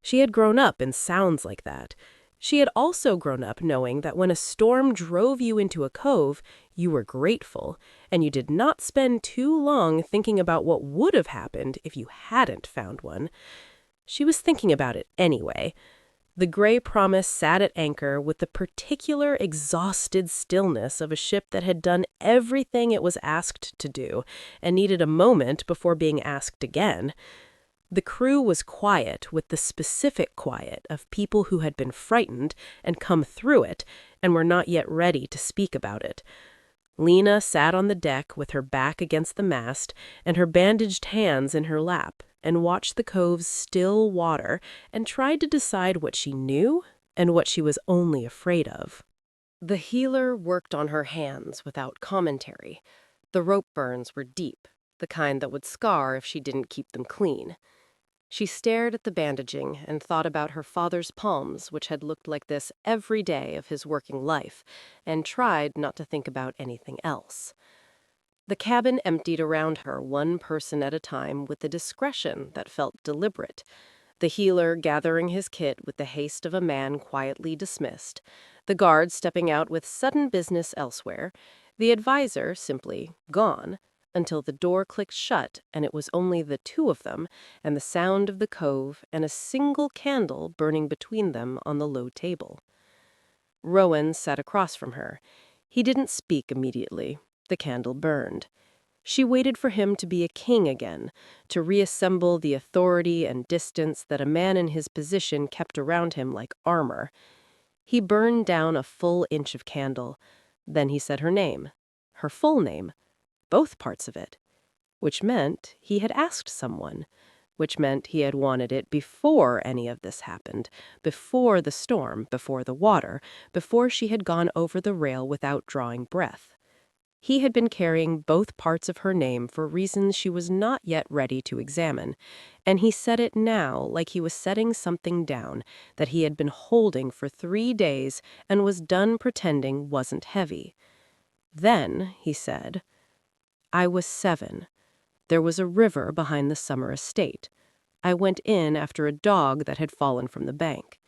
She had grown up in sounds like that. She had also grown up knowing that when a storm drove you into a cove, you were grateful, and you did not spend too long thinking about what would have happened if you hadn't found one. She was thinking about it anyway. The Gray Promise sat at anchor with the particular exhausted stillness of a ship that had done everything it was asked to do and needed a moment before being asked again. The crew was quiet with the specific quiet of people who had been frightened and come through it and were not yet ready to speak about it. Lena sat on the deck with her back against the mast and her bandaged hands in her lap and watched the cove's still water and tried to decide what she knew and what she was only afraid of. The healer worked on her hands without commentary. The rope burns were deep, the kind that would scar if she didn't keep them clean. She stared at the bandaging and thought about her father's palms, which had looked like this every day of his working life, and tried not to think about anything else. The cabin emptied around her, one person at a time, with a discretion that felt deliberate. The healer gathering his kit with the haste of a man quietly dismissed, the guard stepping out with sudden business elsewhere, the advisor simply gone, until the door clicked shut and it was only the 2 of them and the sound of the cove and a single candle burning between them on the low table. Rowan sat across from her. He didn't speak immediately. The candle burned. She waited for him to be a king again, to reassemble the authority and distance that a man in his position kept around him like armor. He burned down a full inch of candle. Then he said her name, her full name, both parts of it, which meant he had asked someone, which meant he had wanted it before any of this happened, before the storm, before the water, before she had gone over the rail without drawing breath. He had been carrying both parts of her name for reasons she was not yet ready to examine, and he said it now like he was setting something down that he had been holding for 3 days and was done pretending wasn't heavy. Then he said, I was 7. There was a river behind the summer estate. I went in after a dog that had fallen from the bank.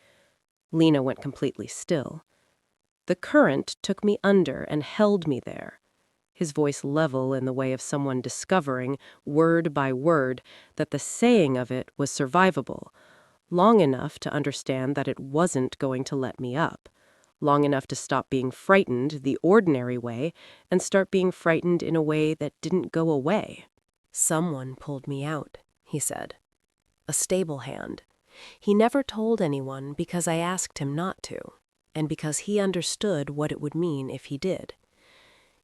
Lena went completely still. The current took me under and held me there. his voice level in the way of someone discovering, word by word, that the saying of it was survivable, long enough to understand that it wasn't going to let me up, long enough to stop being frightened the ordinary way and start being frightened in a way that didn't go away. "Someone pulled me out," he said. "A stable hand. He never told anyone because I asked him not to, and because he understood what it would mean if he did."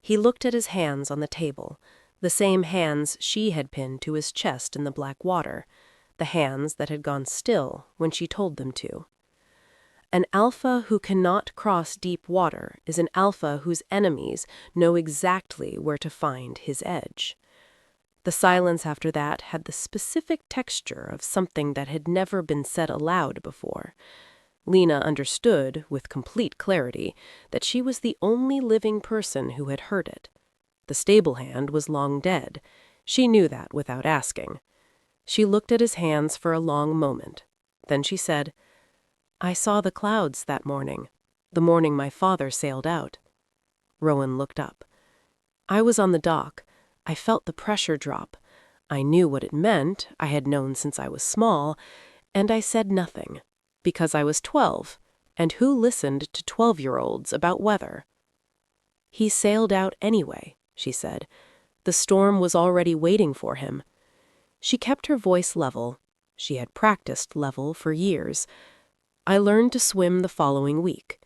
He looked at his hands on the table, the same hands she had pinned to his chest in the black water, the hands that had gone still when she told them to. An alpha who cannot cross deep water is an alpha whose enemies know exactly where to find his edge. The silence after that had the specific texture of something that had never been said aloud before. Lena understood, with complete clarity, that she was the only living person who had heard it. The stable hand was long dead. She knew that without asking. She looked at his hands for a long moment. Then she said, "I saw the clouds that morning, the morning my father sailed out." Rowan looked up. "I was on the dock. I felt the pressure drop. I knew what it meant, I had known since I was small, and I said nothing, because I was 12, and who listened to 12-year-olds about weather?" "He sailed out anyway," she said. "The storm was already waiting for him." She kept her voice level. She had practiced level for years. "I learned to swim the following week."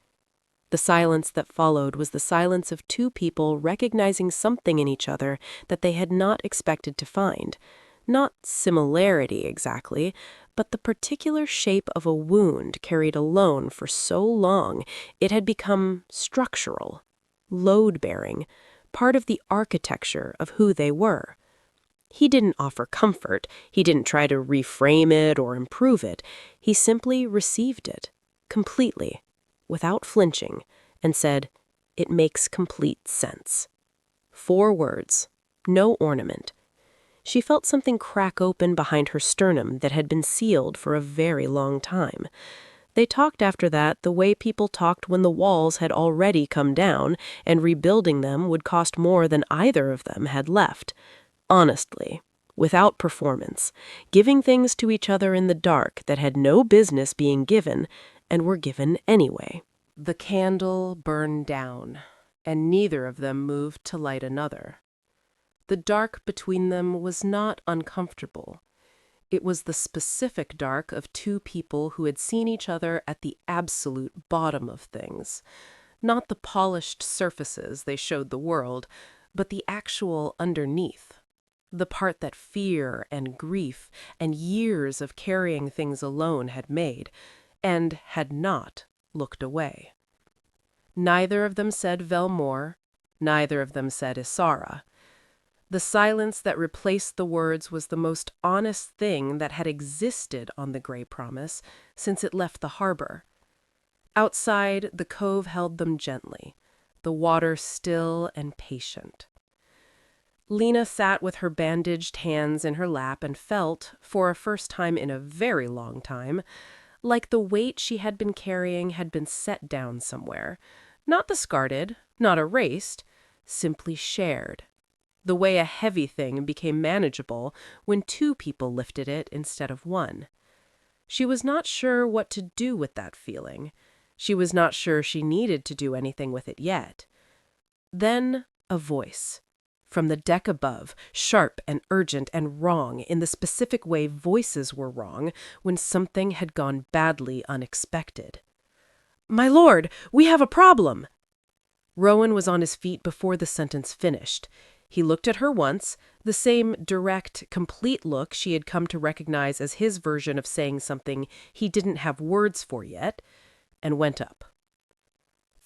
The silence that followed was the silence of two people recognizing something in each other that they had not expected to find. Not similarity exactly, but the particular shape of a wound carried alone for so long it had become structural, load-bearing, part of the architecture of who they were. He didn't offer comfort. He didn't try to reframe it or improve it. He simply received it, completely, without flinching, and said, "It makes complete sense." 4 words, no ornament. She felt something crack open behind her sternum that had been sealed for a very long time. They talked after that the way people talked when the walls had already come down and rebuilding them would cost more than either of them had left. Honestly, without performance, giving things to each other in the dark that had no business being given and were given anyway. The candle burned down, and neither of them moved to light another. The dark between them was not uncomfortable. It was the specific dark of two people who had seen each other at the absolute bottom of things. Not the polished surfaces they showed the world, but the actual underneath. The part that fear and grief and years of carrying things alone had made, and had not looked away. Neither of them said Velmore, neither of them said Isara. The silence that replaced the words was the most honest thing that had existed on the Grey Promise since it left the harbor. Outside, the cove held them gently, the water still and patient. Lena sat with her bandaged hands in her lap and felt, for a first time in a very long time, like the weight she had been carrying had been set down somewhere. Not discarded, not erased, simply shared. The way a heavy thing became manageable when 2 people lifted it instead of 1. She was not sure what to do with that feeling. She was not sure she needed to do anything with it yet. Then a voice. From the deck above, sharp and urgent and wrong in the specific way voices were wrong when something had gone badly unexpected. "My lord, we have a problem!" Rowan was on his feet before the sentence finished. He looked at her once, the same direct, complete look she had come to recognize as his version of saying something he didn't have words for yet, and went up.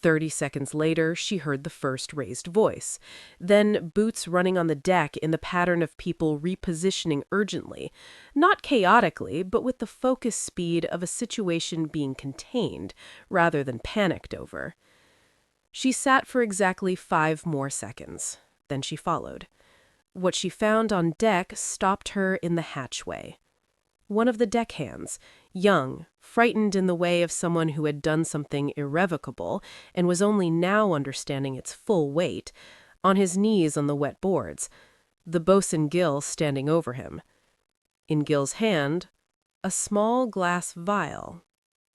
30 seconds later, she heard the first raised voice. Then boots running on the deck in the pattern of people repositioning urgently, not chaotically, but with the focused speed of a situation being contained rather than panicked over. She sat for exactly 5 more seconds. Then she followed. What she found on deck stopped her in the hatchway. One of the deckhands, young, frightened in the way of someone who had done something irrevocable and was only now understanding its full weight, on his knees on the wet boards, the boatswain Gil standing over him. In Gil's hand, a small glass vial,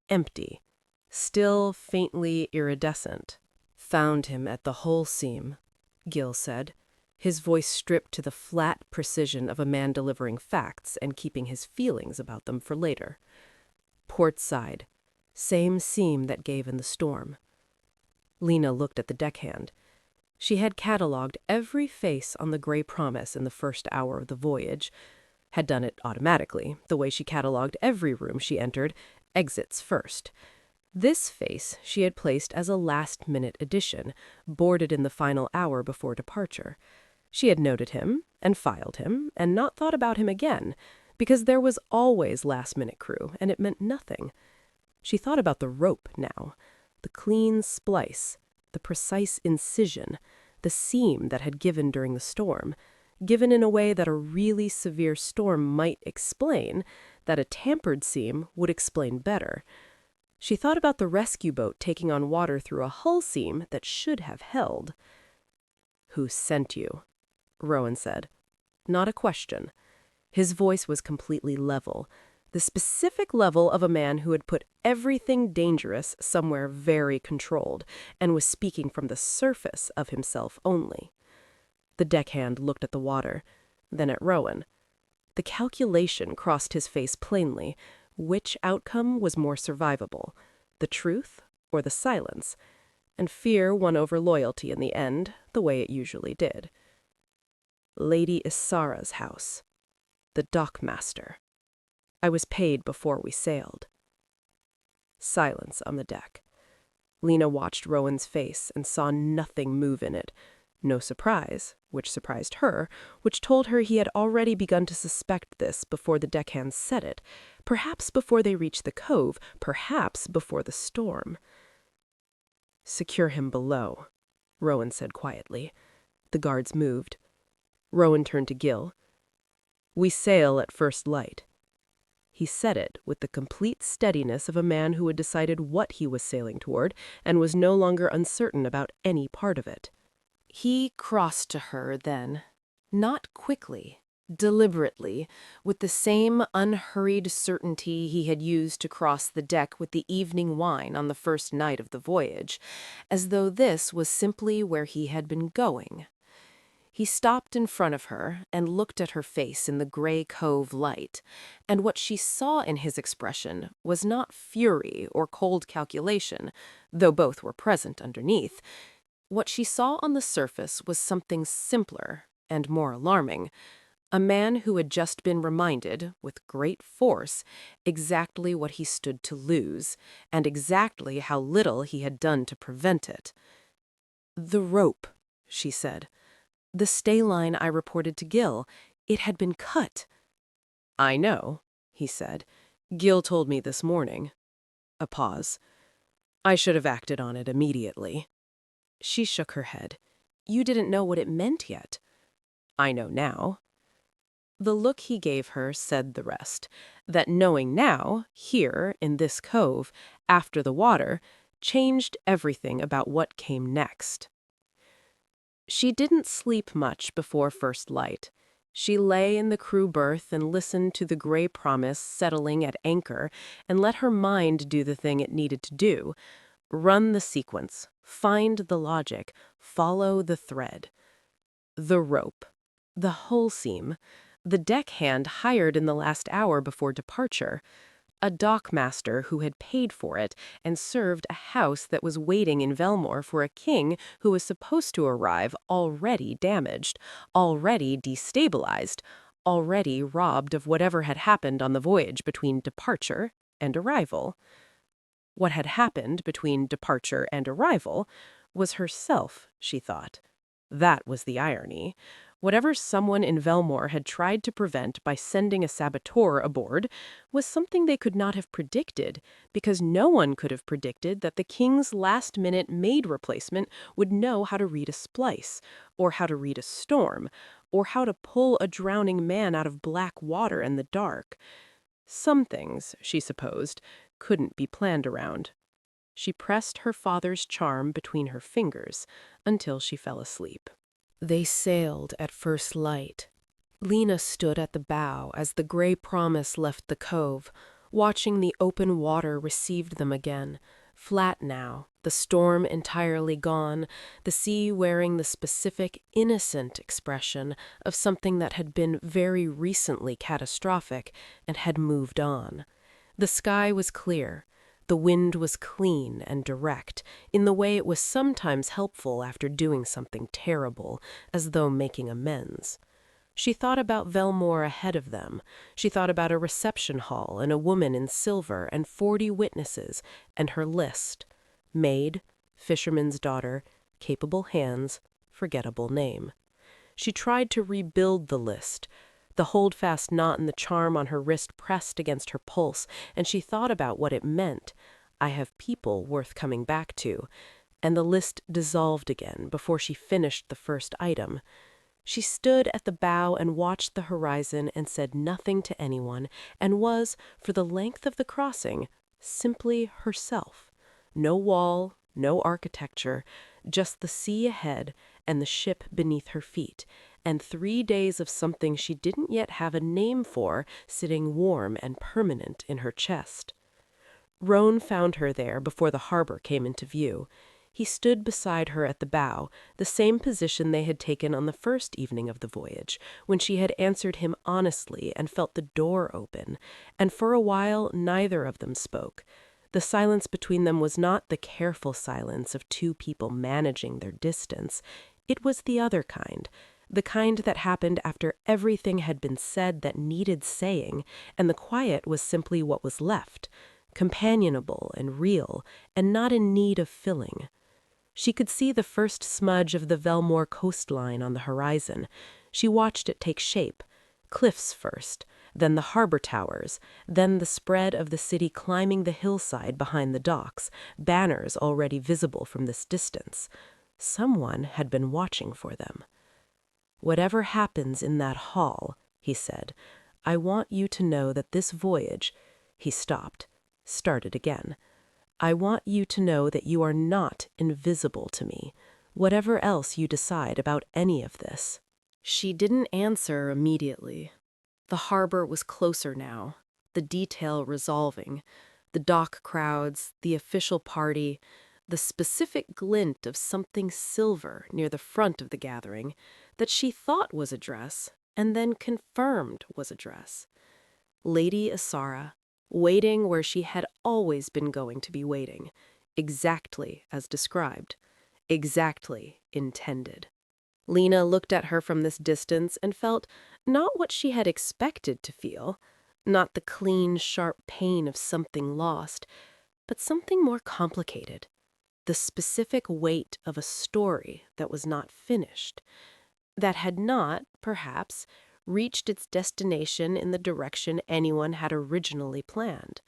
empty, still faintly iridescent. "Found him at the hull seam," Gil said, his voice stripped to the flat precision of a man delivering facts and keeping his feelings about them for later. "Port side, same seam that gave in the storm." Lena looked at the deckhand. She had catalogued every face on the Grey Promise in the first hour of the voyage, had done it automatically, the way she catalogued every room she entered, exits first. This face she had placed as a last-minute addition, boarded in the final hour before departure. She had noted him, and filed him, and not thought about him again, because there was always last-minute crew, and it meant nothing. She thought about the rope now, the clean splice, the precise incision, the seam that had given during the storm, given in a way that a really severe storm might explain, that a tampered seam would explain better. She thought about the rescue boat taking on water through a hull seam that should have held. "Who sent you?" Rowan said. Not a question. His voice was completely level, the specific level of a man who had put everything dangerous somewhere very controlled, and was speaking from the surface of himself only. The deckhand looked at the water, then at Rowan. The calculation crossed his face plainly. Which outcome was more survivable, the truth or the silence? And fear won over loyalty in the end, the way it usually did. "Lady Isara's house. The dockmaster. I was paid before we sailed." Silence on the deck. Lena watched Rowan's face and saw nothing move in it. No surprise, which surprised her, which told her he had already begun to suspect this before the deckhand said it, perhaps before they reached the cove, perhaps before the storm. "Secure him below," Rowan said quietly. The guards moved. Rowan turned to Gil. "We sail at first light." He said it with the complete steadiness of a man who had decided what he was sailing toward and was no longer uncertain about any part of it. He crossed to her then, not quickly, deliberately, with the same unhurried certainty he had used to cross the deck with the evening wine on the first night of the voyage, as though this was simply where he had been going. He stopped in front of her and looked at her face in the gray cove light, and what she saw in his expression was not fury or cold calculation, though both were present underneath. What she saw on the surface was something simpler and more alarming. A man who had just been reminded, with great force, exactly what he stood to lose, and exactly how little he had done to prevent it. "The rope," she said. "The stay line I reported to Gil. It had been cut." "I know," he said. "Gil told me this morning." A pause. "I should have acted on it immediately." She shook her head. "You didn't know what it meant yet." "I know now." The look he gave her said the rest, that knowing now, here, in this cove, after the water, changed everything about what came next. She didn't sleep much before first light. She lay in the crew berth and listened to the Grey Promise settling at anchor and let her mind do the thing it needed to do. Run the sequence, find the logic, follow the thread. The rope, the hull seam, the deckhand hired in the last hour before departure, a dockmaster who had paid for it and served a house that was waiting in Velmore for a king who was supposed to arrive already damaged, already destabilized, already robbed of whatever had happened on the voyage between departure and arrival. What had happened between departure and arrival was herself, she thought. That was the irony. Whatever someone in Velmore had tried to prevent by sending a saboteur aboard was something they could not have predicted, because no one could have predicted that the king's last-minute maid replacement would know how to read a splice, or how to read a storm, or how to pull a drowning man out of black water in the dark. Some things, she supposed, couldn't be planned around. She pressed her father's charm between her fingers until she fell asleep. They sailed at first light. Lena stood at the bow as the gray promise left the cove, watching the open water receive them again, flat now, the storm entirely gone, the sea wearing the specific, innocent expression of something that had been very recently catastrophic and had moved on. The sky was clear. The wind was clean and direct, in the way it was sometimes helpful after doing something terrible, as though making amends. She thought about Velmore ahead of them. She thought about a reception hall and a woman in silver and 40 witnesses, and her list. Maid, fisherman's daughter, capable hands, forgettable name. She tried to rebuild the list. The holdfast knot in the charm on her wrist pressed against her pulse, and she thought about what it meant. I have people worth coming back to. And the list dissolved again before she finished the first item. She stood at the bow and watched the horizon and said nothing to anyone, and was, for the length of the crossing, simply herself. No wall, no architecture, just the sea ahead and the ship beneath her feet, and 3 days of something she didn't yet have a name for sitting warm and permanent in her chest. Roan found her there before the harbor came into view. He stood beside her at the bow, the same position they had taken on the first evening of the voyage, when she had answered him honestly and felt the door open, and for a while neither of them spoke. The silence between them was not the careful silence of two people managing their distance. It was the other kind, the kind that happened after everything had been said that needed saying, and the quiet was simply what was left, companionable and real, and not in need of filling. She could see the first smudge of the Velmore coastline on the horizon. She watched it take shape. Cliffs first, then the harbor towers, then the spread of the city climbing the hillside behind the docks, banners already visible from this distance. Someone had been watching for them. "Whatever happens in that hall," he said, "I want you to know that this voyage—" He stopped, started again. "I want you to know that you are not invisible to me, whatever else you decide about any of this." She didn't answer immediately. The harbor was closer now, the detail resolving, the dock crowds, the official party, the specific glint of something silver near the front of the gathering that she thought was a dress and then confirmed was a dress. Lady Isara, waiting where she had always been going to be waiting, exactly as described, exactly intended. Lena looked at her from this distance and felt not what she had expected to feel, not the clean, sharp pain of something lost, but something more complicated, the specific weight of a story that was not finished, that had not, perhaps, reached its destination in the direction anyone had originally planned.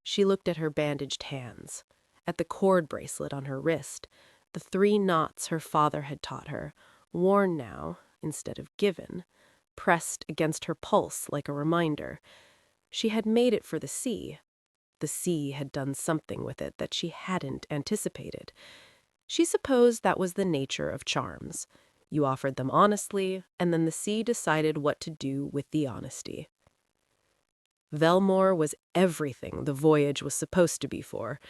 She looked at her bandaged hands, at the cord bracelet on her wrist, the 3 knots her father had taught her, worn now instead of given, pressed against her pulse like a reminder. She had made it for the sea. The sea had done something with it that she hadn't anticipated. She supposed that was the nature of charms. You offered them honestly, and then the sea decided what to do with the honesty. Velmore was everything the voyage was supposed to be for.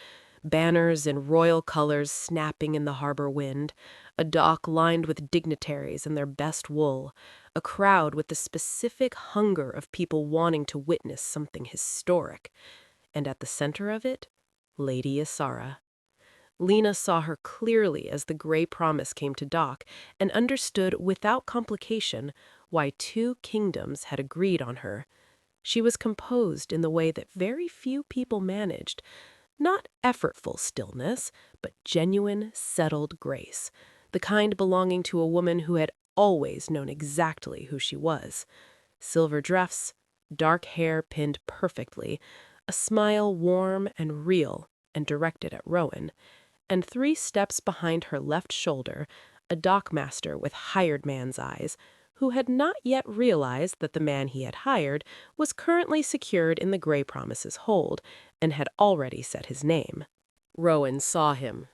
Banners in royal colors snapping in the harbor wind, a dock lined with dignitaries in their best wool, a crowd with the specific hunger of people wanting to witness something historic. And at the center of it, Lady Isara. Lena saw her clearly as the gray promise came to dock and understood without complication why 2 kingdoms had agreed on her. She was composed in the way that very few people managed, not effortful stillness, but genuine, settled grace, the kind belonging to a woman who had always known exactly who she was. Silver dress, dark hair pinned perfectly, a smile warm and real and directed at Rowan, and 3 steps behind her left shoulder, a dockmaster with hired man's eyes, who had not yet realized that the man he had hired was currently secured in the Gray Promise's hold and had already said his name. Rowan saw him.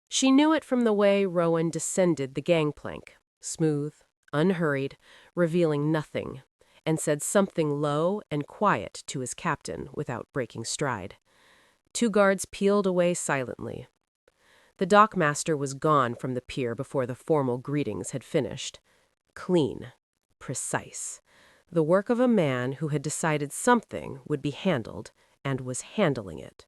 She knew it from the way Rowan descended the gangplank, smooth, unhurried, revealing nothing, and said something low and quiet to his captain without breaking stride. Two guards peeled away silently. The dockmaster was gone from the pier before the formal greetings had finished. Clean, precise. The work of a man who had decided something would be handled and was handling it.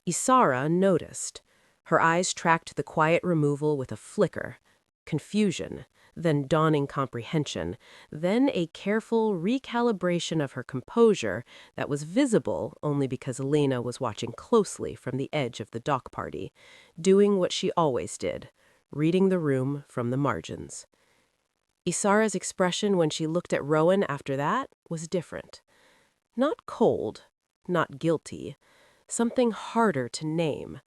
Isara noticed. Her eyes tracked the quiet removal with a flicker, confusion, then dawning comprehension, then a careful recalibration of her composure that was visible only because Elena was watching closely from the edge of the dock party, doing what she always did, reading the room from the margins. Isara's expression when she looked at Rowan after that was different. Not cold, not guilty, something harder to name.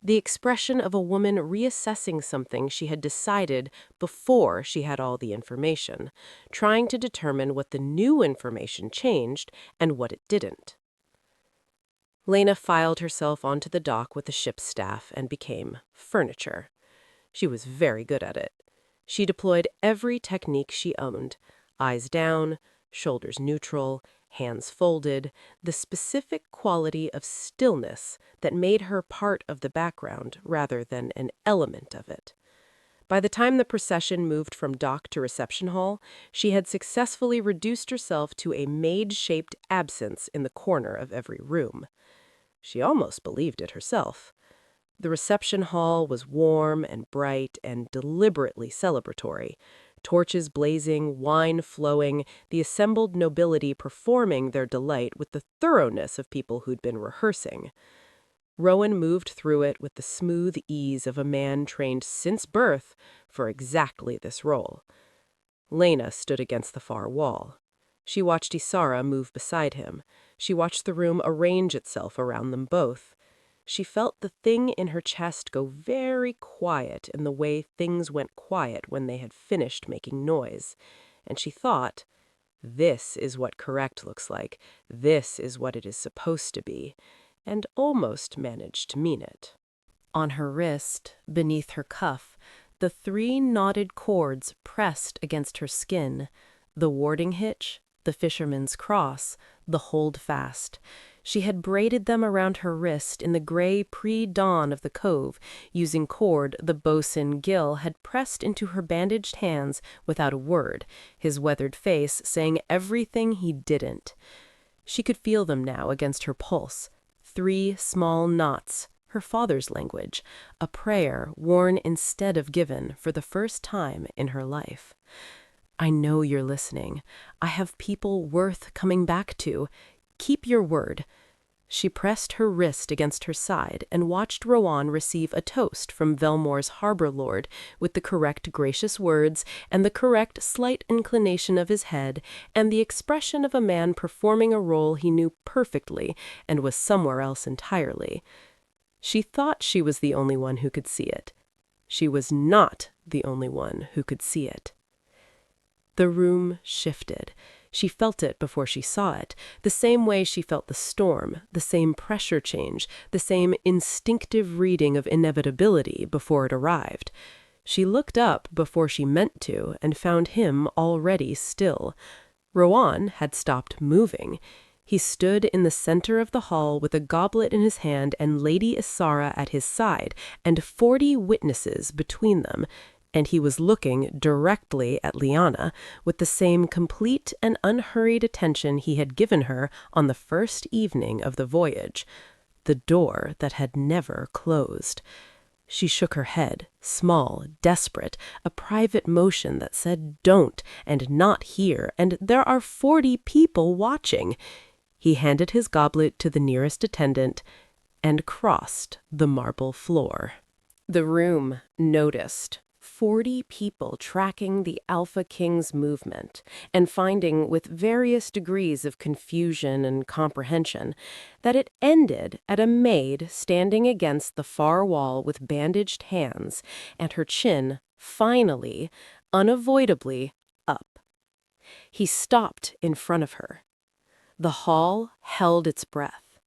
The expression of a woman reassessing something she had decided before she had all the information, trying to determine what the new information changed and what it didn't. Lena filed herself onto the dock with the ship's staff and became furniture. She was very good at it. She deployed every technique she owned, eyes down, shoulders neutral, hands folded, the specific quality of stillness that made her part of the background rather than an element of it. By the time the procession moved from dock to reception hall, she had successfully reduced herself to a maid-shaped absence in the corner of every room. She almost believed it herself. The reception hall was warm and bright and deliberately celebratory. Torches blazing, wine flowing, the assembled nobility performing their delight with the thoroughness of people who'd been rehearsing. Rowan moved through it with the smooth ease of a man trained since birth for exactly this role. Lena stood against the far wall. She watched Isara move beside him. She watched the room arrange itself around them both. She felt the thing in her chest go very quiet in the way things went quiet when they had finished making noise. And she thought, this is what correct looks like. This is what it is supposed to be. And almost managed to mean it. On her wrist, beneath her cuff, the 3 knotted cords pressed against her skin, the warding hitch, the fisherman's cross, the hold fast. She had braided them around her wrist in the gray pre-dawn of the cove, using cord the boatswain Gil had pressed into her bandaged hands without a word, his weathered face saying everything he didn't. She could feel them now against her pulse. 3 small knots, her father's language, a prayer worn instead of given for the first time in her life. I know you're listening. I have people worth coming back to. Keep your word. She pressed her wrist against her side and watched Rowan receive a toast from Velmore's harbor lord with the correct gracious words and the correct slight inclination of his head and the expression of a man performing a role he knew perfectly and was somewhere else entirely. She thought she was the only one who could see it. She was not the only one who could see it. The room shifted. She felt it before she saw it, the same way she felt the storm, the same pressure change, the same instinctive reading of inevitability before it arrived. She looked up before she meant to and found him already still. Rowan had stopped moving. He stood in the center of the hall with a goblet in his hand and Lady Isara at his side, and 40 witnesses between them, and he was looking directly at Liana with the same complete and unhurried attention he had given her on the first evening of the voyage, the door that had never closed. She shook her head, small, desperate, a private motion that said don't and not here, and there are 40 people watching. He handed his goblet to the nearest attendant and crossed the marble floor. The room noticed 40 people tracking the Alpha King's movement and finding, with various degrees of confusion and comprehension, that it ended at a maid standing against the far wall with bandaged hands and her chin, finally, unavoidably, up. He stopped in front of her. The hall held its breath.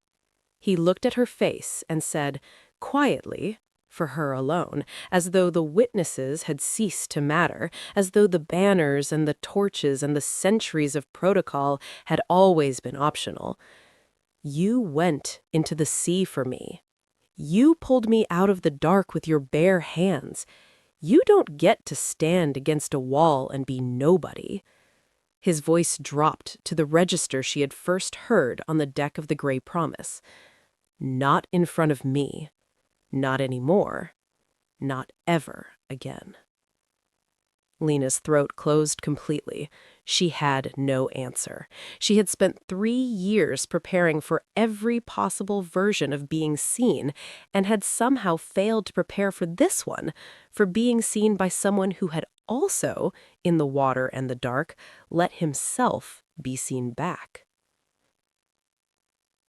He looked at her face and said, quietly, for her alone, as though the witnesses had ceased to matter, as though the banners and the torches and the centuries of protocol had always been optional. You went into the sea for me. You pulled me out of the dark with your bare hands. You don't get to stand against a wall and be nobody. His voice dropped to the register she had first heard on the deck of the Grey Promise. Not in front of me. Not anymore. Not ever again. Lena's throat closed completely. She had no answer. She had spent 3 years preparing for every possible version of being seen, and had somehow failed to prepare for this one, for being seen by someone who had also, in the water and the dark, let himself be seen back.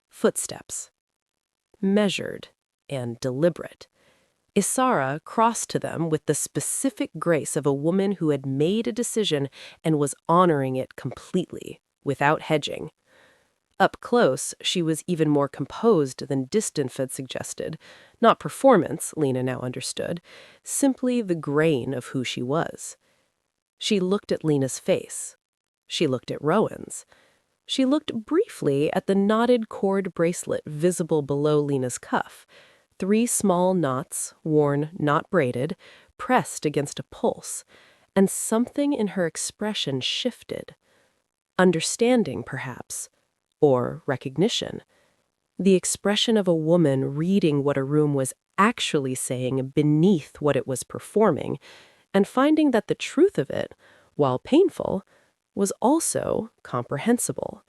Footsteps. Measured and deliberate. Isara crossed to them with the specific grace of a woman who had made a decision and was honoring it completely, without hedging. Up close, she was even more composed than distance had suggested. Not performance, Lena now understood, simply the grain of who she was. She looked at Lena's face. She looked at Rowan's. She looked briefly at the knotted cord bracelet visible below Lena's cuff. 3 small knots, worn, not braided, pressed against a pulse, and something in her expression shifted. Understanding, perhaps, or recognition. The expression of a woman reading what a room was actually saying beneath what it was performing, and finding that the truth of it, while painful, was also comprehensible.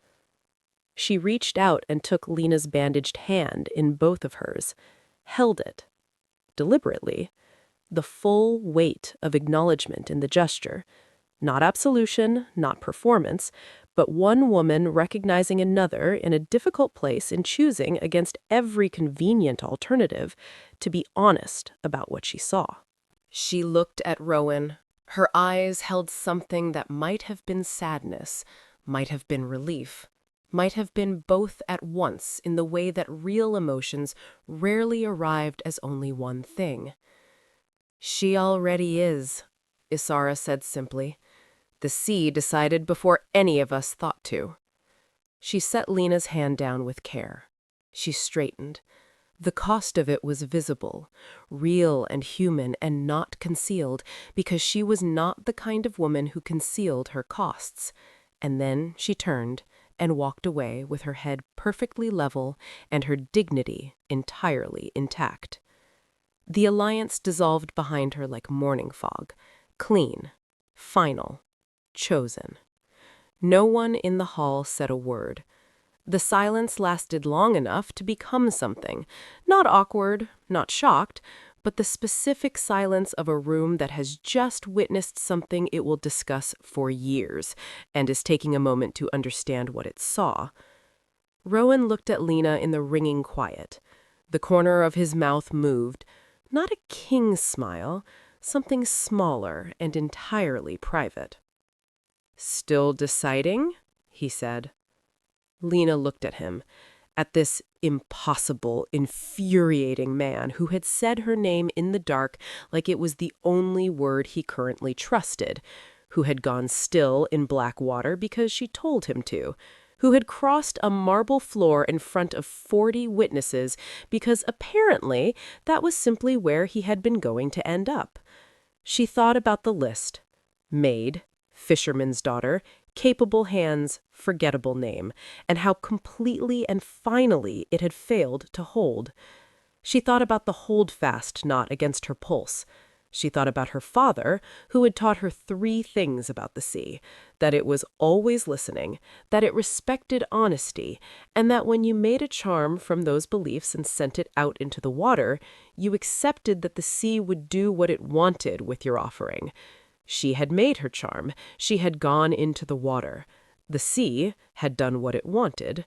She reached out and took Lena's bandaged hand in both of hers, held it, deliberately, the full weight of acknowledgement in the gesture, not absolution, not performance, but one woman recognizing another in a difficult place in choosing against every convenient alternative to be honest about what she saw. She looked at Rowan. Her eyes held something that might have been sadness, might have been relief, might have been both at once in the way that real emotions rarely arrived as only one thing. She already is, Isara said simply. The sea decided before any of us thought to. She set Lena's hand down with care. She straightened. The cost of it was visible, real and human and not concealed, because she was not the kind of woman who concealed her costs. And then she turned and walked away with her head perfectly level and her dignity entirely intact. The alliance dissolved behind her like morning fog, clean, final, chosen. No one in the hall said a word. The silence lasted long enough to become something, not awkward, not shocked, but the specific silence of a room that has just witnessed something it will discuss for years, and is taking a moment to understand what it saw. Rowan looked at Lena in the ringing quiet. The corner of his mouth moved, not a king's smile, something smaller and entirely private. "Still deciding?" he said. Lena looked at him, at this impossible, infuriating man who had said her name in the dark like it was the only word he currently trusted, who had gone still in black water because she told him to, who had crossed a marble floor in front of 40 witnesses because apparently that was simply where he had been going to end up. She thought about the list. Maid, fisherman's daughter, capable hands, forgettable name, and how completely and finally it had failed to hold. She thought about the holdfast knot against her pulse. She thought about her father, who had taught her 3 things about the sea: that it was always listening, that it respected honesty, and that when you made a charm from those beliefs and sent it out into the water, you accepted that the sea would do what it wanted with your offering. She had made her charm. She had gone into the water. The sea had done what it wanted.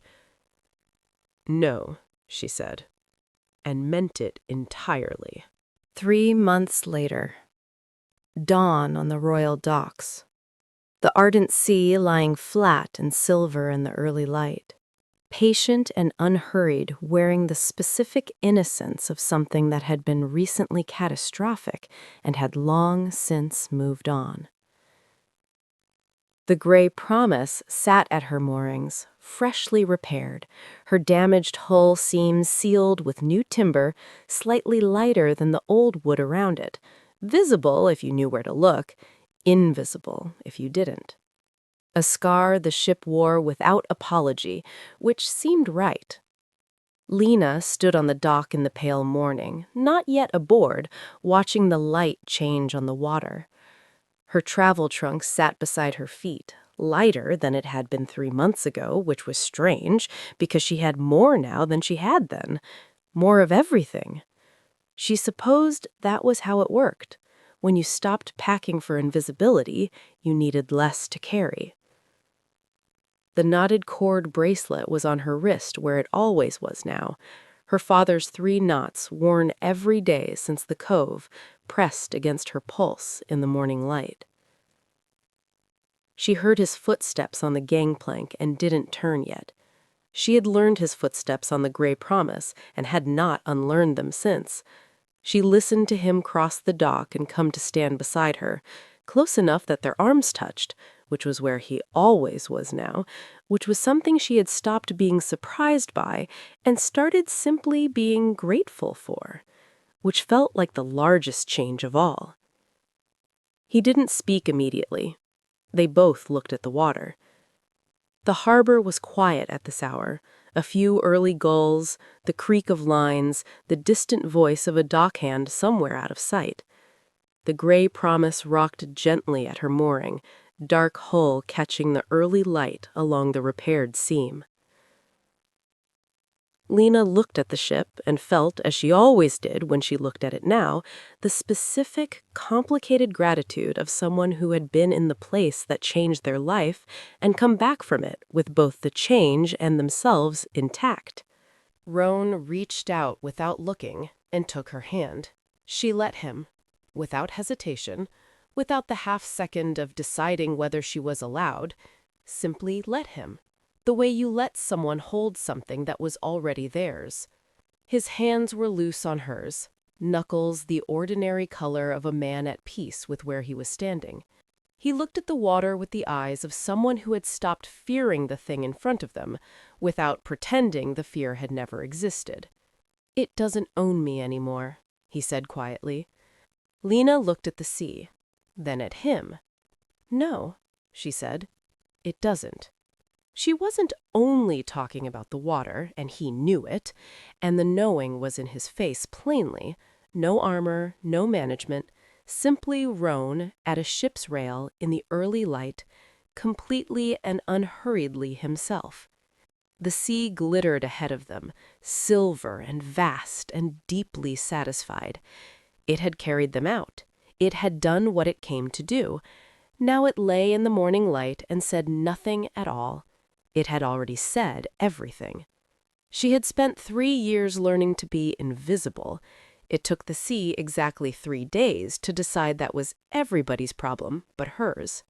"No," she said, and meant it entirely. 3 months later. Dawn on the royal docks. The Ardent Sea lying flat and silver in the early light. patient and unhurried, wearing the specific innocence of something that had been recently catastrophic and had long since moved on. The gray Promise sat at her moorings, freshly repaired, her damaged hull seams sealed with new timber, slightly lighter than the old wood around it, visible if you knew where to look, invisible if you didn't. A scar the ship wore without apology, which seemed right. Lena stood on the dock in the pale morning, not yet aboard, watching the light change on the water. Her travel trunk sat beside her feet, lighter than it had been 3 months ago, which was strange, because she had more now than she had then. More of everything. She supposed that was how it worked. When you stopped packing for invisibility, you needed less to carry. The knotted cord bracelet was on her wrist where it always was now. Her father's 3 knots, worn every day since the cove, pressed against her pulse in the morning light. She heard his footsteps on the gangplank and didn't turn yet. She had learned his footsteps on the Gray Promise and had not unlearned them since. She listened to him cross the dock and come to stand beside her, close enough that their arms touched, which was where he always was now, which was something she had stopped being surprised by and started simply being grateful for, which felt like the largest change of all. He didn't speak immediately. They both looked at the water. The harbor was quiet at this hour. A few early gulls, the creak of lines, the distant voice of a dockhand somewhere out of sight. The Gray Promise rocked gently at her mooring, dark hull catching the early light along the repaired seam. Lena looked at the ship and felt, as she always did when she looked at it now, the specific, complicated gratitude of someone who had been in the place that changed their life and come back from it with both the change and themselves intact. Roan reached out without looking and took her hand. She let him, without hesitation, without the half-second of deciding whether she was allowed, simply let him. The way you let someone hold something that was already theirs. His hands were loose on hers, knuckles the ordinary color of a man at peace with where he was standing. He looked at the water with the eyes of someone who had stopped fearing the thing in front of them, without pretending the fear had never existed. "It doesn't own me anymore," he said quietly. Lena looked at the sea, then at him. "No," she said, "it doesn't." She wasn't only talking about the water, and he knew it, and the knowing was in his face plainly. No armor, no management, simply Roan at a ship's rail in the early light, completely and unhurriedly himself. The sea glittered ahead of them, silver and vast and deeply satisfied. It had carried them out. It had done what it came to do. Now it lay in the morning light and said nothing at all. It had already said everything. She had spent 3 years learning to be invisible. It took the sea exactly 3 days to decide that was everybody's problem but hers.